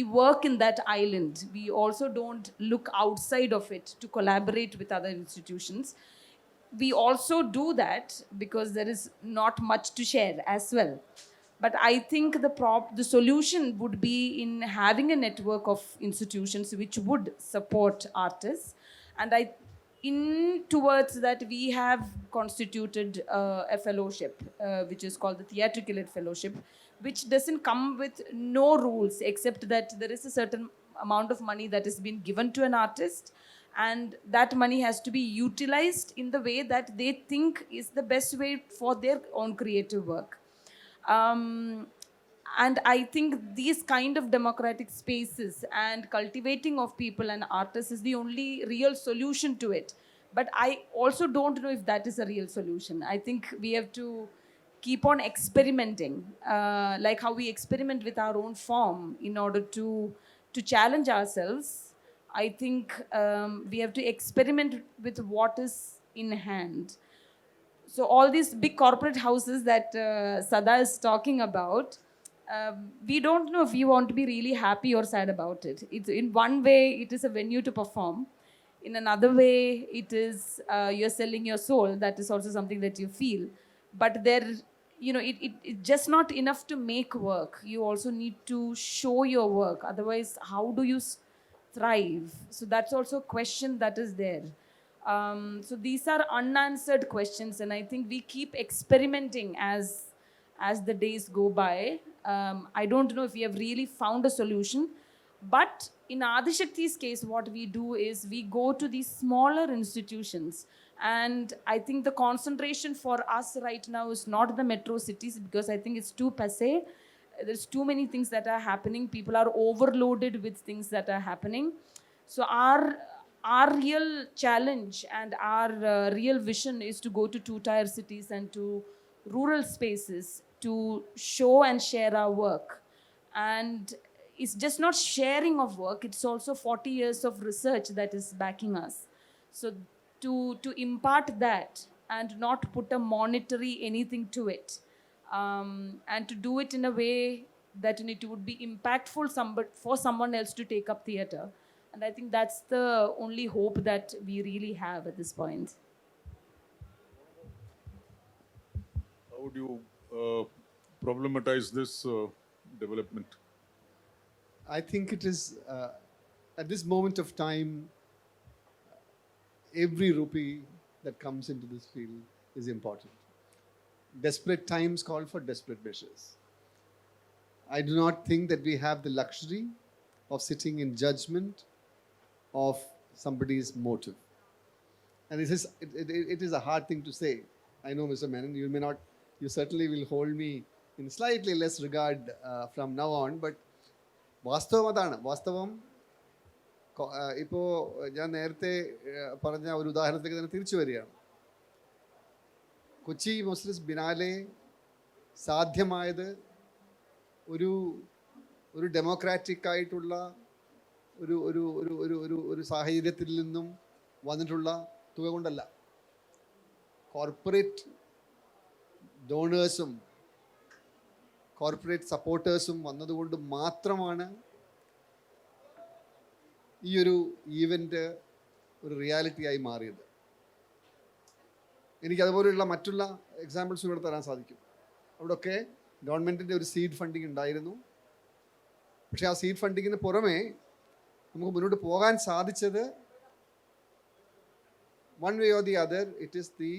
Speaker 2: work in that island. We also don't look outside of it to collaborate with other institutions. We also do that because there is not much to share as well. But I think the solution would be in having a network of institutions which would support artists. And towards that, we have constituted a fellowship, which is called the Theatrical Ed Fellowship, which doesn't come with no rules, except that there is a certain amount of money that has been given to an artist, and that money has to be utilized in the way that they think is the best way for their own creative work. Um, and I think these kind of democratic spaces and cultivating of people and artists is the only real solution to it. But I also don't know if that is a real solution. I think we have to keep on experimenting, like how we experiment with our own form in order to challenge ourselves. I think we have to experiment with what is in hand. So all these big corporate houses that Sada is talking about, we don't know if you want to be really happy or sad about it. It's, in one way, it is a venue to perform. In another way, it is you're selling your soul. That is also something that you feel. But there, you know, it's just not enough to make work. You also need to show your work. Otherwise, how do you thrive? So that's also a question that is there. So these are unanswered questions, and I think we keep experimenting as the days go by. I don't know if we have really found a solution, but in Adishakti's case, what we do is we go to these smaller institutions, and I think the concentration for us right now is not the metro cities, because I think it's too passé. There's too many things that are happening. People are overloaded with things that are happening. So our real challenge and our real vision is to go to two-tier cities and to rural spaces to show and share our work. And it's just not sharing of work, it's also 40 years of research that is backing us. So to impart that and not put a monetary anything to it, and to do it in a way that it would be impactful for someone else to take up theatre. And I think that's the only hope that we really have at this point.
Speaker 1: How would you problematize this development?
Speaker 3: I think it is, at this moment of time, every rupee that comes into this field is important. Desperate times call for desperate measures. I do not think that we have the luxury of sitting in judgment of somebody's motive. And it is a hard thing to say. I know, Mr. Menon, you certainly will hold me in slightly less regard from now on, but വാസ്തവം അതാണ്. വാസ്തവം ഇപ്പോൾ ഞാൻ നേരത്തെ പറഞ്ഞ ഒരു ഉദാഹരണത്തിലേക്ക് തന്നെ തിരിച്ചു വരികയാണ്. കൊച്ചി മൊസ്ലിസ് ബിനാലെ സാധ്യമായത് ഒരു ഡെമോക്രാറ്റിക് ആയിട്ടുള്ള ഒരു ഒരു ഒരു ഒരു ഒരു ഒരു സാഹചര്യത്തിൽ നിന്നും വന്നിട്ടുള്ള തുക കൊണ്ടല്ല. കോർപ്പറേറ്റ് ഡോണേഴ്സും കോർപ്പറേറ്റ് സപ്പോർട്ടേഴ്സും വന്നതുകൊണ്ട് മാത്രമാണ് ഈ ഒരു ഈവൻ്റ് ഒരു റിയാലിറ്റിയായി മാറിയത്. എനിക്കതുപോലെയുള്ള മറ്റുള്ള എക്സാമ്പിൾസ് ഇവിടെ തരാൻ സാധിക്കും. അവിടെയൊക്കെ ഗവൺമെൻറ്റിൻ്റെ ഒരു സീഡ് ഫണ്ടിങ് ഉണ്ടായിരുന്നു. പക്ഷേ ആ സീഡ് ഫണ്ടിങ്ങിന് പുറമേ നമുക്ക് മുന്നോട്ട് പോകാൻ സാധിച്ചത് one way or the other, it is the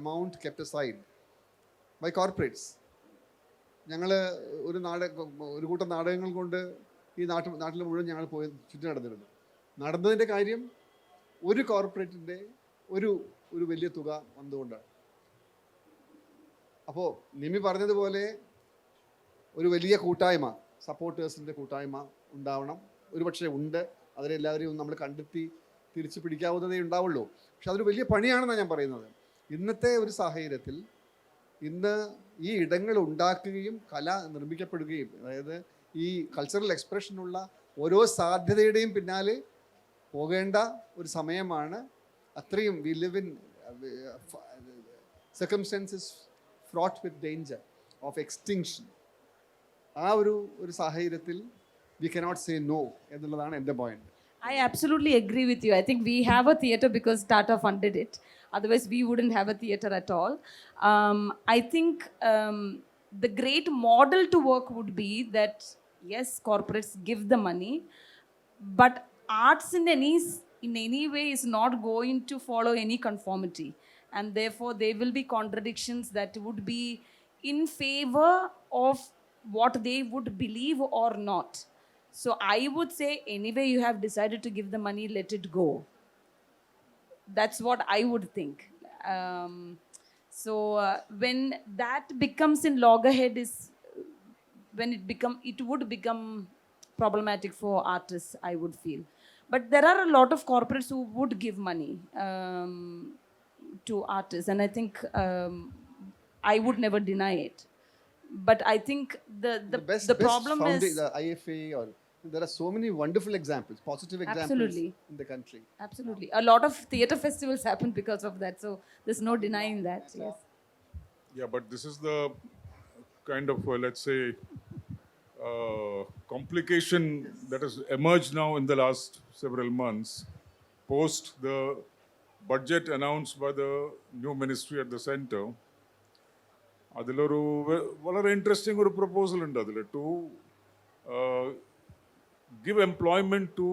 Speaker 3: amount kept aside by corporates. ഞങ്ങൾ ഒരു കൂട്ടം നാടകങ്ങൾ കൊണ്ട് ഈ നാട്ടിൽ മുഴുവൻ ഞങ്ങൾ പോയി ചുറ്റി നടന്നിരുന്നു. നടന്നതിൻ്റെ കാര്യം ഒരു കോർപ്പറേറ്റിൻ്റെ ഒരു വലിയ തുക വന്നുകൊണ്ടാണ്. അപ്പോൾ നിമി പറഞ്ഞതുപോലെ ഒരു വലിയ കൂട്ടായ്മ, സപ്പോർട്ടേഴ്സിൻ്റെ കൂട്ടായ്മ ഉണ്ടാവണം. ഒരുപക്ഷെ ഉണ്ട്. അതിനെല്ലാവരെയും നമ്മൾ കണ്ടെത്തി തിരിച്ചു പിടിക്കാവുന്നതേ ഉണ്ടാവുള്ളൂ. പക്ഷെ അതൊരു വലിയ പണിയാണെന്നാണ് ഞാൻ പറയുന്നത്. ഇന്നത്തെ ഒരു സാഹചര്യത്തിൽ ഇന്ന് ഈ ഇടങ്ങൾ ഉണ്ടാക്കുകയും കല നിർമ്മിക്കപ്പെടുകയും, അതായത് ഈ കൾച്ചറൽ എക്സ്പ്രഷനുള്ള ഓരോ സാധ്യതയുടെയും പിന്നാലെ പോകേണ്ട ഒരു സമയമാണ്. അത്രയും we live in circumstances fraught with danger of extinction. ആ ഒരു സാഹചര്യത്തിൽ വി കനോട്ട് സേ നോ എന്നുള്ളതാണ് എൻ്റെ point.
Speaker 2: I absolutely agree with you. I think we have a theatre because Tata funded it. Otherwise, we wouldn't have a theatre at all. I think the great model to work would be that, yes, corporates give the money, but arts in any way is not going to follow any conformity. And therefore, there will be contradictions that would be in favor of what they would believe or not. So I would say, anyway, you have decided to give the money, let it go. That's what I would think. When that becomes in loggerhead is when it would become problematic for artists, I would feel. But there are a lot of corporates who would give money to artists, and I think I would never deny it. But I think the problem is
Speaker 3: the IFA, or there are so many wonderful examples, positive examples
Speaker 2: Absolutely.
Speaker 3: in the country.
Speaker 2: absolutely a lot of theater festivals happen because of that. So there's no denying that. Yes.
Speaker 1: Yeah, but this is the kind of, let's say, complication that has emerged now in the last several months, post the budget announced by the new ministry at the center. അതിലൊരു വളരെ interesting ഒരു proposal ഉണ്ട് അതിൽ to give employment to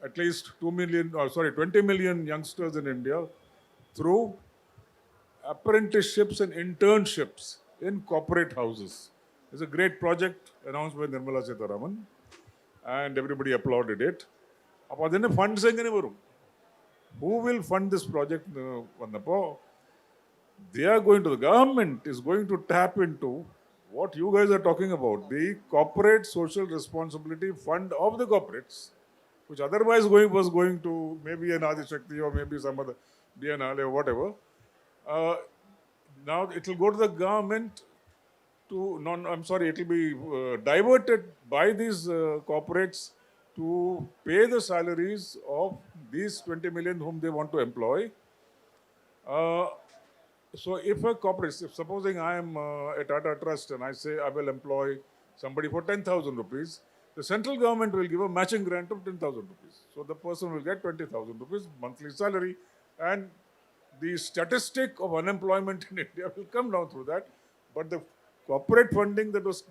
Speaker 1: at least 20 million youngsters in India through apprenticeships and internships in corporate houses. It's a great project announced by Nirmala Sitharaman, and everybody applauded it. അപ്പോൾ അതിൻ്റെ funds എങ്ങനെ വരും? Who will fund this project? വന്നപ്പോൾ the government is going to tap into what you guys are talking about, the corporate social responsibility fund of the corporates, which otherwise was going to maybe an Adi Shakti or maybe some other DNL or whatever. Now it will go to the government it will be diverted by these corporates to pay the salaries of these 20 million whom they want to employ. So if a corporate, supposing I am a Tata Trust and I say I will employ somebody for 10,000 rupees, the central government will give a matching grant of 10,000 rupees. So the person will get 20,000 rupees monthly salary, and the statistic of unemployment in India will come down through that. But the corporate funding that was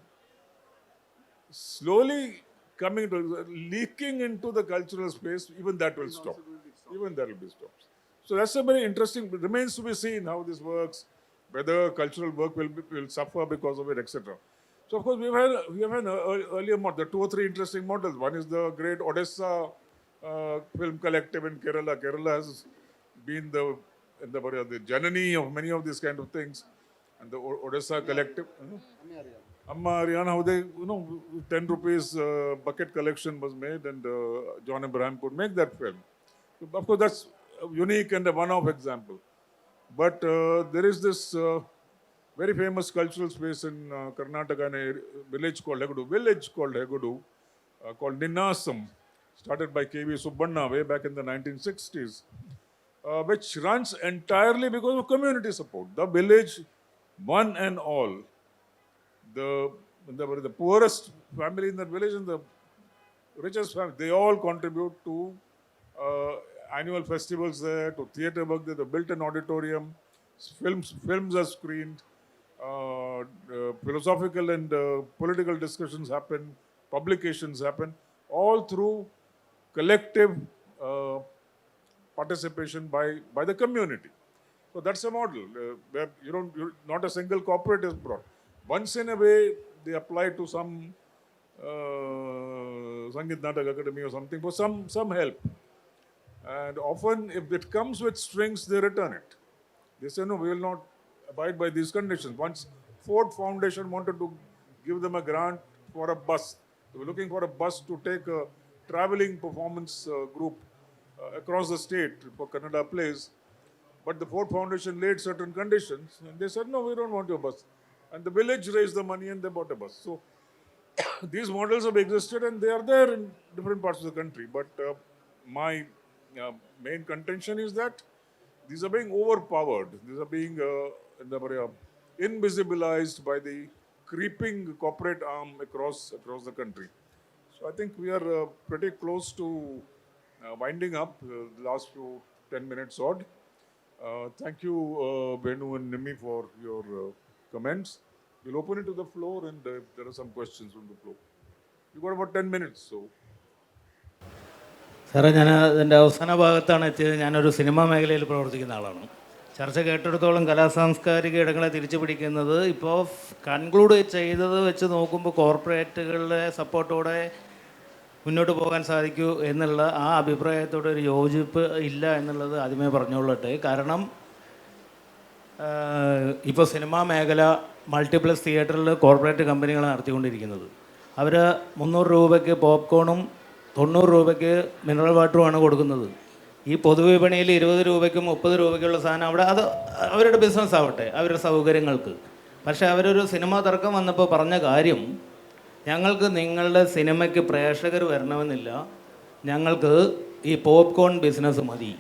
Speaker 1: slowly leaking into the cultural space, even that will stop. Even that will be stopped. So that's a very interesting, remains to be seen how this works, whether cultural work will suffer because of it, etc. So of course we have an earlier model. There are 2 or 3 interesting models. One is the great Odessa film collective in Kerala. Kerala has been the janani of many of these kind of things. And the Odessa collective, Amma Ariana, how they, 10 rupees bucket collection was made, and John Abraham could make that film. So of course that's unique and a one-off example. But there is this very famous cultural space in Karnataka, in a village called Hegudu, called Ninnasam, started by K.V. Subbanna way back in the 1960s, which runs entirely because of community support. The village, one and all, the poorest family in that village and the richest family, they all contribute to annual festivals there, to theatre work there. They built an auditorium, films are screened, philosophical and political discussions happen, publications happen, all through collective participation by the community. So that's a model where not a single corporate is brought. Once in a way, they apply to some Sangeet Natak Academy or something for some help. And often, if it comes with strings, they return it. They say, no, we will not abide by these conditions. Once Ford Foundation wanted to give them a grant for a bus. They were looking for a bus to take a traveling performance group across the state for Kannada plays. But the Ford Foundation laid certain conditions, and they said, no, we don't want your bus. And the village raised the money and they bought a bus. So these models have existed and they are there in different parts of the country. But my main contention is that these are being overpowered. These are being invisibilized by the creeping corporate arm across the country. So I think we are pretty close to winding up the last 10 minutes odd. Thank you, Venu and Nimmy, for your comments. We'll open it to the floor, and there are some questions from the floor. We've got about 10 minutes, so.
Speaker 4: സാറേ, ഞാൻ അതിൻ്റെ അവസാന ഭാഗത്താണ് എത്തിയത്. ഞാനൊരു cinema മേഖലയിൽ പ്രവർത്തിക്കുന്ന ആളാണ്. ചർച്ച കേട്ടിടത്തോളം കലാസാംസ്കാരിക ഇടങ്ങളെ തിരിച്ചു പിടിക്കുന്നത് ഇപ്പോൾ കൺക്ലൂഡ് ചെയ്തത് വെച്ച് നോക്കുമ്പോൾ കോർപ്പറേറ്റുകളുടെ സപ്പോർട്ടോടെ മുന്നോട്ട് പോകാൻ സാധിക്കൂ എന്നുള്ള ആ അഭിപ്രായത്തോടെ ഒരു യോജിപ്പ് ഇല്ല എന്നുള്ളത് ആദ്യമേ പറഞ്ഞുകൊള്ളട്ടെ. കാരണം ഇപ്പോൾ സിനിമാ മേഖല മൾട്ടിപ്ലക്സ് തിയേറ്ററിൽ കോർപ്പറേറ്റ് കമ്പനികൾ നടത്തിക്കൊണ്ടിരിക്കുന്നത്. അവർ 300 രൂപയ്ക്ക് പോപ്കോണും 90 രൂപയ്ക്ക് മിനറൽ വാട്ടറുമാണ് കൊടുക്കുന്നത്. ഈ പൊതുവിപണിയിൽ 20 രൂപയ്ക്കും 30 രൂപയ്ക്കുള്ള സാധനം അവിടെ അത് അവരുടെ ബിസിനസ് ആവട്ടെ, അവരുടെ സൗകര്യങ്ങൾക്ക്. പക്ഷേ അവരൊരു സിനിമ തർക്കം വന്നപ്പോൾ പറഞ്ഞ കാര്യം, ഞങ്ങൾക്ക് നിങ്ങളുടെ സിനിമയ്ക്ക് പ്രേക്ഷകർ വരണമെന്നില്ല, ഞങ്ങൾക്ക് ഈ പോപ്കോൺ ബിസിനസ് മതി.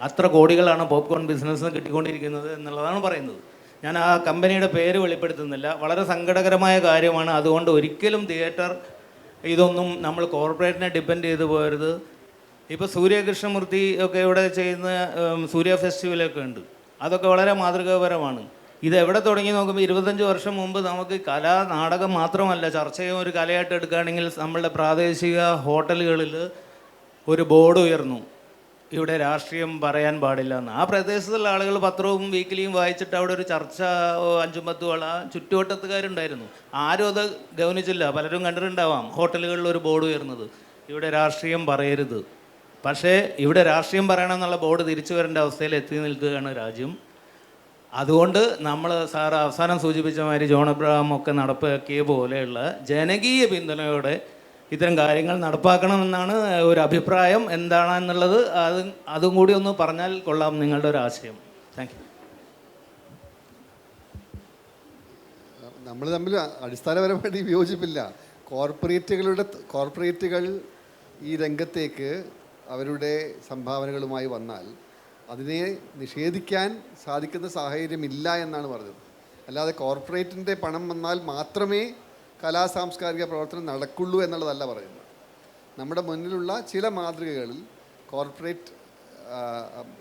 Speaker 4: അത്ര കോടികളാണ് പോപ്കോൺ ബിസിനസ് കിട്ടിക്കൊണ്ടിരിക്കുന്നത് എന്നുള്ളതാണ് പറയുന്നത്. ഞാൻ ആ കമ്പനിയുടെ പേര് വെളിപ്പെടുത്തുന്നില്ല. വളരെ സങ്കടകരമായ കാര്യമാണ്. അതുകൊണ്ട് ഒരിക്കലും തിയേറ്റർ ഇതൊന്നും നമ്മൾ കോർപ്പറേറ്റിനെ ഡിപ്പെൻഡ് ചെയ്ത് പോകരുത്. ഇപ്പോൾ സൂര്യകൃഷ്ണമൂർത്തി ഒക്കെ ഇവിടെ ചെയ്യുന്ന സൂര്യ ഫെസ്റ്റിവലൊക്കെ ഉണ്ട്. അതൊക്കെ വളരെ മാതൃകാപരമാണ്. ഇത് എവിടെ തുടങ്ങി നോക്കുമ്പോൾ 25 വർഷം മുമ്പ് നമുക്ക് കലാ നാടകം മാത്രമല്ല, ചർച്ചയും ഒരു കലയായിട്ട് എടുക്കുകയാണെങ്കിൽ നമ്മളുടെ പ്രാദേശിക ഹോട്ടലുകളിൽ ഒരു ബോർഡ് ഉയർന്നു, ഇവിടെ രാഷ്ട്രീയം പറയാൻ പാടില്ല എന്ന്. ആ പ്രദേശത്തുള്ള ആളുകൾ പത്രവും വീക്കിലിയും വായിച്ചിട്ട് അവിടെ ഒരു ചർച്ച 5-10 ആൾ ചുറ്റുവട്ടത്തുകാരുണ്ടായിരുന്നു. ആരും അത് ഗൗനിച്ചില്ല. പലരും കണ്ടിട്ടുണ്ടാവാം ഹോട്ടലുകളിൽ ഒരു ബോർഡ് ഉയർന്നത്, ഇവിടെ രാഷ്ട്രീയം പറയരുത്. പക്ഷേ ഇവിടെ രാഷ്ട്രീയം പറയണമെന്നുള്ള ബോർഡ് തിരിച്ചു വരേണ്ട അവസ്ഥയിൽ എത്തി നിൽക്കുകയാണ് രാജ്യം. അതുകൊണ്ട് നമ്മൾ സാർ അവസാനം സൂചിപ്പിച്ച മാതിരി ജോൺ എബ്രഹാം ഒക്കെ നടപ്പാക്കിയ പോലെയുള്ള ജനകീയ പിന്തുണയോടെ ഇത്തരം കാര്യങ്ങൾ നടപ്പാക്കണമെന്നാണ് ഒരു അഭിപ്രായം. എന്താണെന്നുള്ളത് അതും കൂടി ഒന്ന് പറഞ്ഞാൽ കൊള്ളാം, നിങ്ങളുടെ ഒരു ആശയം. Thank you.
Speaker 3: നമ്മൾ തമ്മിൽ അടിസ്ഥാനപരമായിട്ട് വിയോജിപ്പില്ല. കോർപ്പറേറ്റുകൾ ഈ രംഗത്തേക്ക് അവരുടെ സംഭാവനകളുമായി വന്നാൽ അതിനെ നിഷേധിക്കാൻ സാധിക്കുന്ന സാഹചര്യമില്ല എന്നാണ് പറഞ്ഞത്. അല്ലാതെ കോർപ്പറേറ്റിൻ്റെ പണം വന്നാൽ മാത്രമേ കലാ സാംസ്കാരിക പ്രവർത്തനം നടക്കുള്ളൂ എന്നുള്ളതല്ല പറയുന്നത്. നമ്മുടെ മുന്നിലുള്ള ചില മാതൃകകളിൽ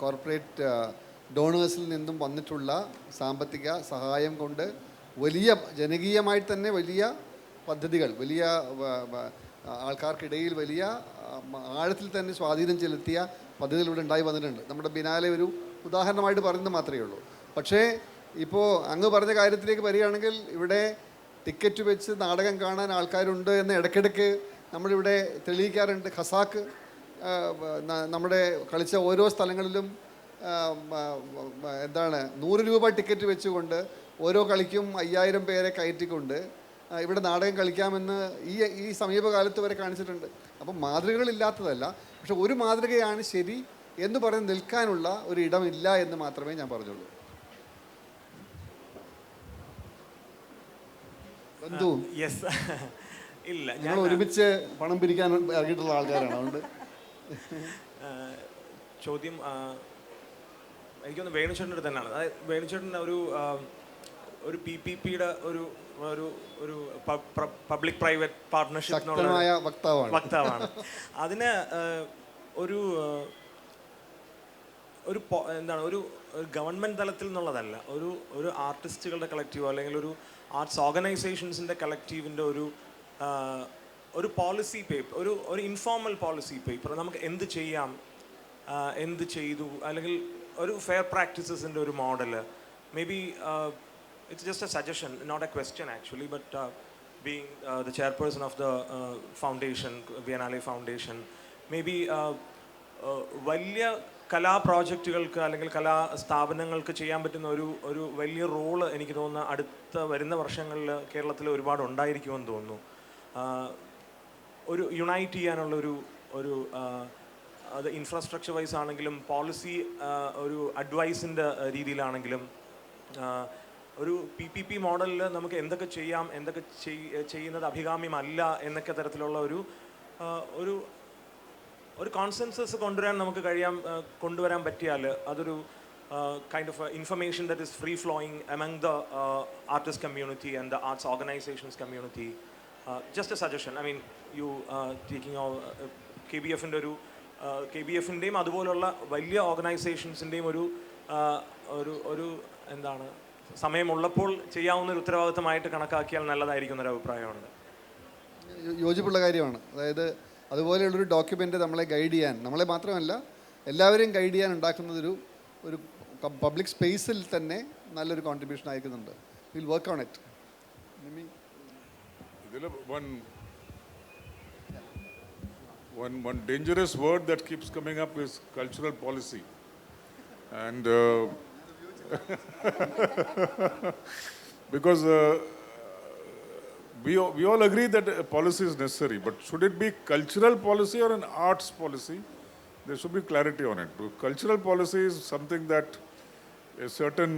Speaker 3: കോർപ്പറേറ്റ് ഡോണേഴ്സിൽ നിന്നും വന്നിട്ടുള്ള സാമ്പത്തിക സഹായം കൊണ്ട് വലിയ ജനകീയമായി തന്നെ വലിയ പദ്ധതികൾ, വലിയ ആൾക്കാർക്കിടയിൽ വലിയ ആഴത്തിൽ തന്നെ സ്വാധീനം ചെലുത്തിയ പദ്ധതികൾ ഇവിടെ ഉണ്ടായി വന്നിട്ടുണ്ട്. നമ്മുടെ ബിനാലെ ഒരു ഉദാഹരണമായിട്ട് പറയുന്നത് മാത്രമേ ഉള്ളൂ. പക്ഷേ ഇപ്പോൾ അങ്ങ് പറഞ്ഞ കാര്യത്തിലേക്ക് വരികയാണെങ്കിൽ ഇവിടെ ടിക്കറ്റ് വെച്ച് നാടകം കാണാൻ ആൾക്കാരുണ്ട് എന്ന് ഇടയ്ക്കിടയ്ക്ക് നമ്മളിവിടെ തെളിയിക്കാറുണ്ട്. ഖസാക്ക് നമ്മുടെ കളിച്ച ഓരോ സ്ഥലങ്ങളിലും 100 രൂപ ടിക്കറ്റ് വെച്ചുകൊണ്ട് ഓരോ കളിക്കും 5000 പേരെ കയറ്റിക്കൊണ്ട് ഇവിടെ നാടകം കളിക്കാമെന്ന് ഈ സമീപകാലത്ത് വരെ കാണിച്ചിട്ടുണ്ട്. അപ്പം മാതൃകകളില്ലാത്തതല്ല, പക്ഷെ ഒരു മാതൃകയാണ് ശരി എന്ന് പറഞ്ഞ് നിൽക്കാനുള്ള ഒരു ഇടമില്ല എന്ന് മാത്രമേ ഞാൻ പറഞ്ഞുള്ളൂ. ബന്ധു
Speaker 5: ഇല്ല,
Speaker 3: ഞങ്ങൾ ഒരുമിച്ച് പണം പിരിക്കാൻ ഇറങ്ങിയിട്ടുള്ള ആൾക്കാരാണ്. അതുകൊണ്ട്
Speaker 5: ചോദ്യം എനിക്കൊന്ന് വേണുചേട്ടൻ്റെ അടുത്ത് തന്നെയാണ്. അതായത് വേണുചേട്ടൻ ഒരു PPPയുടെ ഒരു പബ്ലിക് പ്രൈവറ്റ് പാർട്ട്ണർഷിപ്പ് വക്താവാണ്. അതിന് ഒരു എന്താണ് ഒരു ഗവൺമെൻറ് തലത്തിൽ നിന്നുള്ളതല്ല, ഒരു ആർട്ടിസ്റ്റുകളുടെ കളക്റ്റീവോ അല്ലെങ്കിൽ ഒരു ആർട്സ് ഓർഗനൈസേഷൻസിൻ്റെ കളക്റ്റീവിൻ്റെ ഒരു പോളിസി പേപ്പർ, ഒരു ഇൻഫോർമൽ പോളിസി പേപ്പർ, നമുക്ക് എന്ത് ചെയ്യാം, എന്ത് ചെയ്തു, അല്ലെങ്കിൽ ഒരു ഫെയർ പ്രാക്ടീസസിൻ്റെ ഒരു model. May be it's just a suggestion, not a question actually, but being the chairperson of the foundation, Biennale Foundation, maybe വലിയ കലാ പ്രോജക്റ്റുകൾക്ക് അല്ലെങ്കിൽ കലാ സ്ഥാപനങ്ങൾക്ക് ചെയ്യാൻ പറ്റുന്ന ഒരു വലിയ റോള് എനിക്ക് തോന്നുന്ന വരുന്ന വർഷങ്ങളിൽ കേരളത്തിൽ ഒരുപാട് ഉണ്ടായിരിക്കുമെന്ന് തോന്നുന്നു. ഒരു യുണൈറ്റ് ചെയ്യാനുള്ള ഒരു അത് ഇൻഫ്രാസ്ട്രക്ചർ വൈസ് ആണെങ്കിലും പോളിസി ഒരു അഡ്വൈസിൻ്റെ രീതിയിലാണെങ്കിലും ഒരു PPP മോഡലിൽ നമുക്ക് എന്തൊക്കെ ചെയ്യാം, എന്തൊക്കെ ചെയ്യുന്നത് അഭികാമ്യമല്ല എന്നൊക്കെ തരത്തിലുള്ള ഒരു കോൺസെൻസസ് കൊണ്ടുവരാൻ പറ്റിയാൽ അതൊരു kind of information that is free flowing among the artist community and the arts organisations community. Just a suggestion. I mean you taking KBFൻ്റെ KBFൻ്റെയും അതുപോലുള്ള വലിയ ഓർഗനൈസേഷൻസിൻ്റെയും ഒരു എന്താണ് സമയമുള്ളപ്പോൾ ചെയ്യാവുന്ന ഒരു ഉത്തരവാദിത്തമായിട്ട് കണക്കാക്കിയാൽ നല്ലതായിരിക്കും എന്നൊരു അഭിപ്രായമാണ്.
Speaker 3: യോജിപ്പുള്ള കാര്യമാണ്. അതായത് അതുപോലെയുള്ളൊരു ഡോക്യുമെൻ്റ് നമ്മളെ ഗൈഡ് ചെയ്യാൻ, നമ്മളെ മാത്രമല്ല എല്ലാവരെയും ഗൈഡ് ചെയ്യാൻ ഉണ്ടാക്കുന്നതൊരു പബ്ലിക് സ്പേസിൽ തന്നെ നല്ലൊരു കോൺട്രിബ്യൂഷൻ അയക്കുന്നുണ്ട്. Will work on it.
Speaker 1: One dangerous word that keeps coming up is cultural policy. And because we all agree that a policy is necessary, but should it be cultural policy or an arts policy? There should be clarity on it. Cultural policy is something that a certain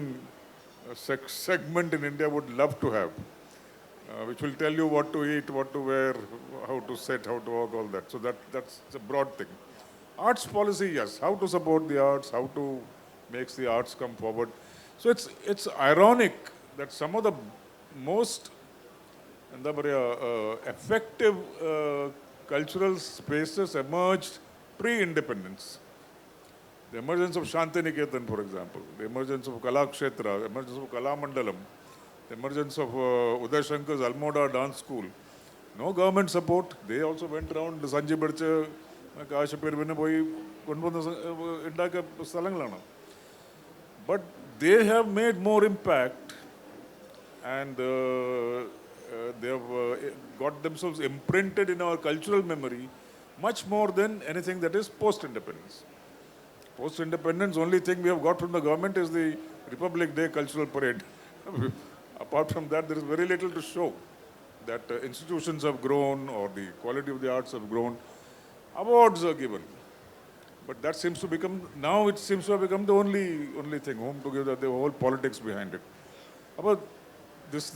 Speaker 1: segment in India would love to have, which will tell you what to eat, what to wear, how to sit, how to walk, all that. So that's a broad thing. Arts policy, yes. How to support the arts, how to make the arts come forward. So it's ironic that some of the most effective cultural spaces emerged pre-independence. The emergence of Shantiniketan, for example, the emergence of Kalakshetra, the emergence of Kalamandalam, the emergence of Uday Shankar's Almoda Dance School. No government support. They also went around Sanjay Badche, Kashapir Venu Boy, Indaka Salanglana. But they have made more impact, and they have got themselves imprinted in our cultural memory much more than anything that is post-independence. Post-independence, only thing we have got from the government is the Republic Day cultural parade. Apart from that, there is very little to show that institutions have grown or the quality of the arts have grown. Awards are given. But that seems to become, now it seems to have become the only thing, home to give the whole politics behind it. About this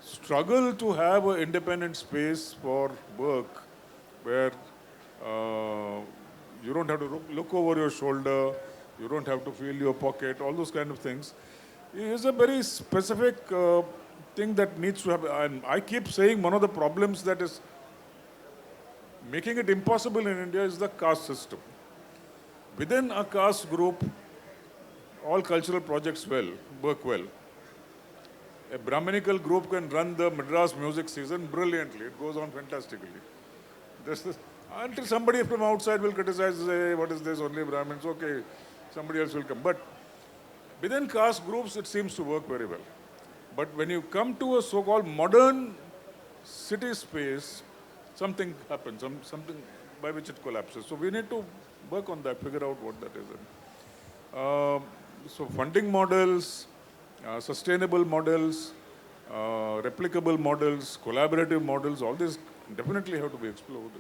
Speaker 1: struggle to have an independent space for work where you don't have to look over your shoulder, you don't have to feel your pocket, all those kind of things, is a very specific thing that needs to happen. And I keep saying one of the problems that is making it impossible in India is the caste system. Within a caste group, all cultural projects work well. A Brahminical group can run the Madras music season brilliantly. It goes on fantastically. Until somebody from outside will criticize, say, what is this, only Brahmins? Okay, somebody else will come. But within caste groups, it seems to work very well. But when you come to a so-called modern city space, something happens, something by which it collapses. So we need to work on that, figure out what that is. So funding models, sustainable models, replicable models, collaborative models, all these definitely have to be explored.